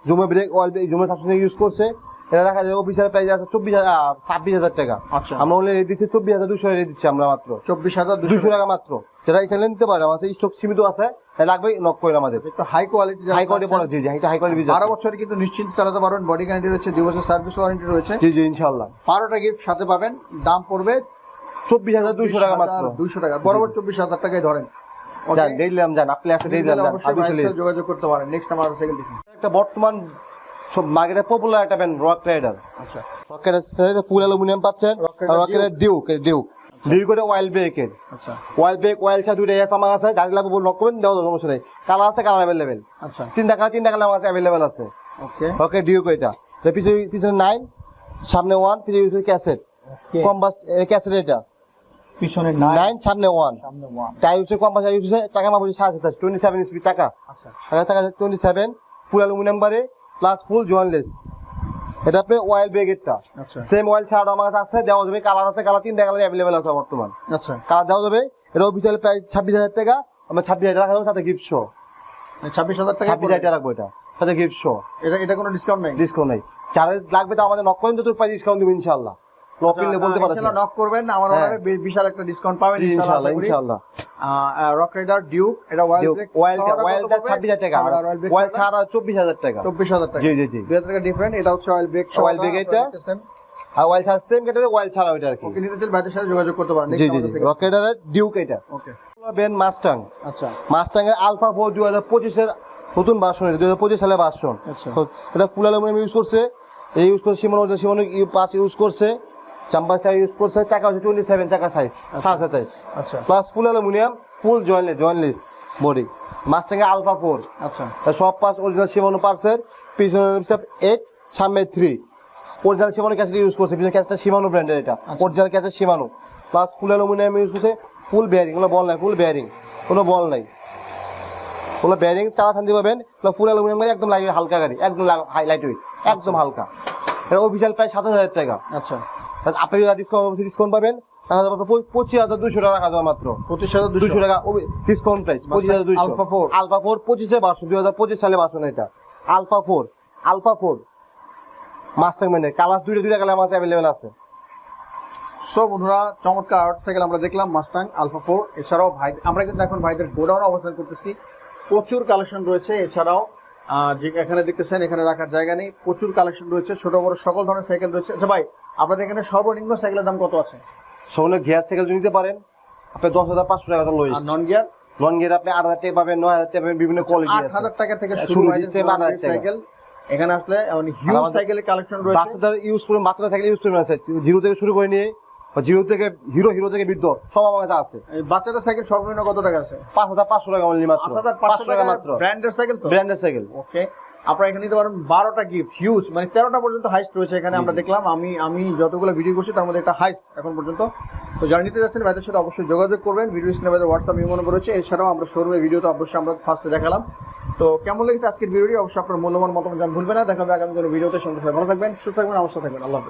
জুমে ব্রেক অয়েল জুমে সাবস্টেন্স ইউজ করছে। এটা রাখা যায় অফিসিয়াল প্রাইস আছে 26,000 টাকা। আচ্ছা, আমরা অনলাইনে রেট দিচ্ছি 24,200 রেট দিচ্ছি আমরা মাত্র 24,200 টাকা মাত্র। যেটা এই চ্যানেল নিতে পারে, আমাদের স্টক সীমিত আছে, তাই লাগবে নক করে আমাদের। একটু হাই কোয়ালিটি, হাই কোয়ালিটি পড়া, জি জি, এটা হাই কোয়ালিটি। 12 বছর কিন্তু নিশ্চিন্তে চালাতে পারবেন। বডি গ্যারান্টি রয়েছে, 2 বছর সার্ভিস ওয়ারেন্টি রয়েছে। জি জি, ইনশাআল্লাহ। 12টা গিফট সাথে পাবেন। দাম পড়বে 24,200 টাকা মাত্র। 200 টাকা, বরাবর 24,000 টাকায় ধরেন। জান দেখলাম, জান আপনি আছে দেখলাম, জান অবশ্যই ভাইয়ের সাথে যোগাযোগ করতে পারেন। নেক্সট আমরা সাইকেল দেখি। একটা বর্তমান সব মার্কেটে পপুলার একটা ব্র্যান্ড রক রাইডার। আচ্ছা, রক রাইডার ফুল অ্যালুমিনিয়াম পাচ্ছেন, আর রক রাইডার ডিউক করে অয়েল ব্রেকের। আচ্ছা, অয়েল ব্রেক অয়েল চা দুইটাই আছে আমার কাছে, যাদের লাগবে নক করবেন, দেওয়া সমস্যা নেই। কালার আছে, কালার অ্যাভেলেবেল। আচ্ছা, তিনটা কালার আমার কাছে অ্যাভেলেবেল আছে। ওকে, ওকে, ডিউক এটা পিছনে 9, সামনে 1, পিছনে ক্যাসেট কম্বাস ক্যাসেট, এটা পিছনে 9 সামনে 1, সামনে 1। টায়ার হচ্ছে কম্বাস, টায়ার হচ্ছে চাকা মাপ হচ্ছে 27, 27 স্পিড চাকা, আচ্ছা, চাকা 27, ফুল অ্যালুমিনিয়াম বারে প্লাস ফুল জয়েন্টলেস। এটা আপনি অয়েল ব্রেকেটটা আচ্ছা, সেম অয়েল ছাড়া আমার কাছে আছে, দেওয়া যাবে। কালার আছে, কালার 3টা কালার অ্যাভেলেবেল আছে বর্তমান। আচ্ছা, কালার দেওয়া যাবে। এটা অফিসিয়াল প্রাইস 26,000 টাকা, আমরা 26,000 টাকা রাখবো, সাথে গিফট শো। 26,000 টাকা 26,000 টাকা রাখবো, এটা সাথে গিফট শো। এটা কোনো ডিসকাউন্ট নাই? ডিসকাউন্ট নেই। যারা লাগবে তো আমাদের নক করেন, তো প্রাইস ডিসকাউন্ট দেবো ইনশাআল্লাহ। লপিলে বলতে পারছেন, ইনশাআল্লাহ নক করবেন, আমার অর্ডারে বিশাল একটা ডিসকাউন্ট পাবেন ইনশাআল্লাহ ইনশাআল্লাহ। রক রাইডার ডিউক, এটা অয়েলটা 26,000 টাকা, অয়েল ছাড়া 24,000 টাকা। 24,000 টাকা, জি জি জি, 2,000 টাকা ডিফারেন্ট। এটা হচ্ছে অয়েল ব্রেক, অয়েল ব্রেক এটা, আর অয়েল ছাড়া সেম ক্যাটাগরি, অয়েল ছাড়া ওইটা আর কি। ওকে, নিতে চাইলে ভাইদের সাথে যোগাযোগ করতে পারেন। জি জি জি, রক রাইডারের ডিউক এটা। ওকে, বেন মাস্টাং। আচ্ছা, মাস্টাং এর আলফা 4 2025 এর নতুন ভার্সন, 2025 সালে ভার্সন। আচ্ছা, এটা ফুল অ্যালুমিনিয়াম ইউজ করছে, এই ইউজ করছে শিমনো 5 ইউজ করছে, চাম্পাসটা ইউজ করছে, চাকা হচ্ছে 27 চাকা সাইজ 27। আচ্ছা, প্লাস ফুল অ্যালুমিনিয়াম, ফুল জয়েন্টলেস বডি। মাস্টাং এর আলফা 4, আচ্ছা, সব পাঁচ অরিজিনাল শিমানো পার্সের, পিছনে 8, সামনে 3। অরিজিনাল শিমানো ক্যাসেট ইউজ করছে, পিছনে ক্যাসেটটা শিমানো ব্র্যান্ডের, এটা original cassette শিমানো। Plus full aluminium use করছে, ফুল বেয়ারিং, কোনো বল নাই, ফুল বেয়ারিং, কোনো বল নাই, কোনো বেয়ারিং। চালা শান্তি পাবেন। ফুল অ্যালুমিনিয়াম গাড়ি, একদম লাইট হালকা গাড়ি, একদম লাইট ওয়েট, একদম হালকা। এটা অফিসিয়াল প্রাইস 7,000 টাকা। আচ্ছা, আপনি যদি ডিসকাউন্ট পাবেন, তাহলে 25,200 টাকা রাখা যাবে মাত্র। 25,200 টাকা discount price, 25,200। Alpha 4, alpha 4 25 version, 2025 সালে ভার্সন এটা। আলফা 4 মাস্টাং ম্যানের কালার দুইটা কালার আমার কাছে অ্যাভেলেবেল আছে। সো বন্ধুরা, চমৎকার আউট সাইকেল আমরা দেখলাম, মাস্টাং আলফা 4। এছাড়াও ভাই, আমরা কিন্তু এখন ভাইদের গোডাউনে অবস্থান করতেছি। প্রচুর কালেকশন রয়েছে। এছাড়াও যে এখানে দেখতেছেন, এখানে রাখার জায়গা নেই, প্রচুর কালেকশন রয়েছে, ছোট বড় সকল ধরনের সাইকেল রয়েছে। আচ্ছা ভাই, আপনাদের এখানে সর্বনিম্ন সাইকেলের দাম কত আছে? সামনে গিয়ার সাইকেল নিতে পারেন আপনি 10,500 টাকা আর lowest. Non gear? Non gear আপনি 8,000 টাকা পাবেন, 9,000 টাকা পাবেন, বিভিন্ন কোয়ালিটি আছে। 8,000 টাকা থেকে শুরু শুরু হচ্ছে 8,000 টাকা সাইকেল। এখানে আসলে হিউজ সাইকেলের কালেকশন রয়েছে। বাচ্চাদের ইউজ করুন, বাচ্চারা সাইকেল ইউজ করবেন আছে, জিরো থেকে শুরু করে নিয়ে জিরো থেকে হিরো থেকে বৃদ্ধ সব আমার কাছে আছে। বাচ্চাদের সাইকেল সর্বনিম্ন কত টাকা আছে? 5,500 টাকা অনলি মাত্র। 5,500 টাকা মাত্র, ব্র্যান্ডের সাইকেল তো? ব্র্যান্ডের সাইকেল। ওকে, আপনারা এখানে নিতে পারেন। 12টা গিফট, হিউজ, মানে 13টা পর্যন্ত হাইস্ট রয়েছে এখানে। আমরা দেখলাম, আমি যতগুলো ভিডিও করছি তার মধ্যে একটা হাইস্ট এখন পর্যন্ত। তো যারা নিতে যাচ্ছেন ভাইদের সাথে অবশ্যই যোগাযোগ করবেন। ভিডিও স্ক্রিনে ভাইদের হোয়াটসঅ্যাপ ইমো নম্বর রয়েছে। এছাড়াও আমরা শোরুমের ভিডিও তো অবশ্যই আমরা ফার্স্টে দেখালাম। তো কেমন লেগেছে আজকের ভিডিওটি অবশ্যই আপনার মূল্যবান মতামত জানান ভুলবেন না। দেখা হবে আগামী কোনো ভিডিওতে। সঙ্গে ভালো থাকবেন, সুস্থ থাকবেন, অবস্থা থাকবেন। আল্লাহ হাফেজ।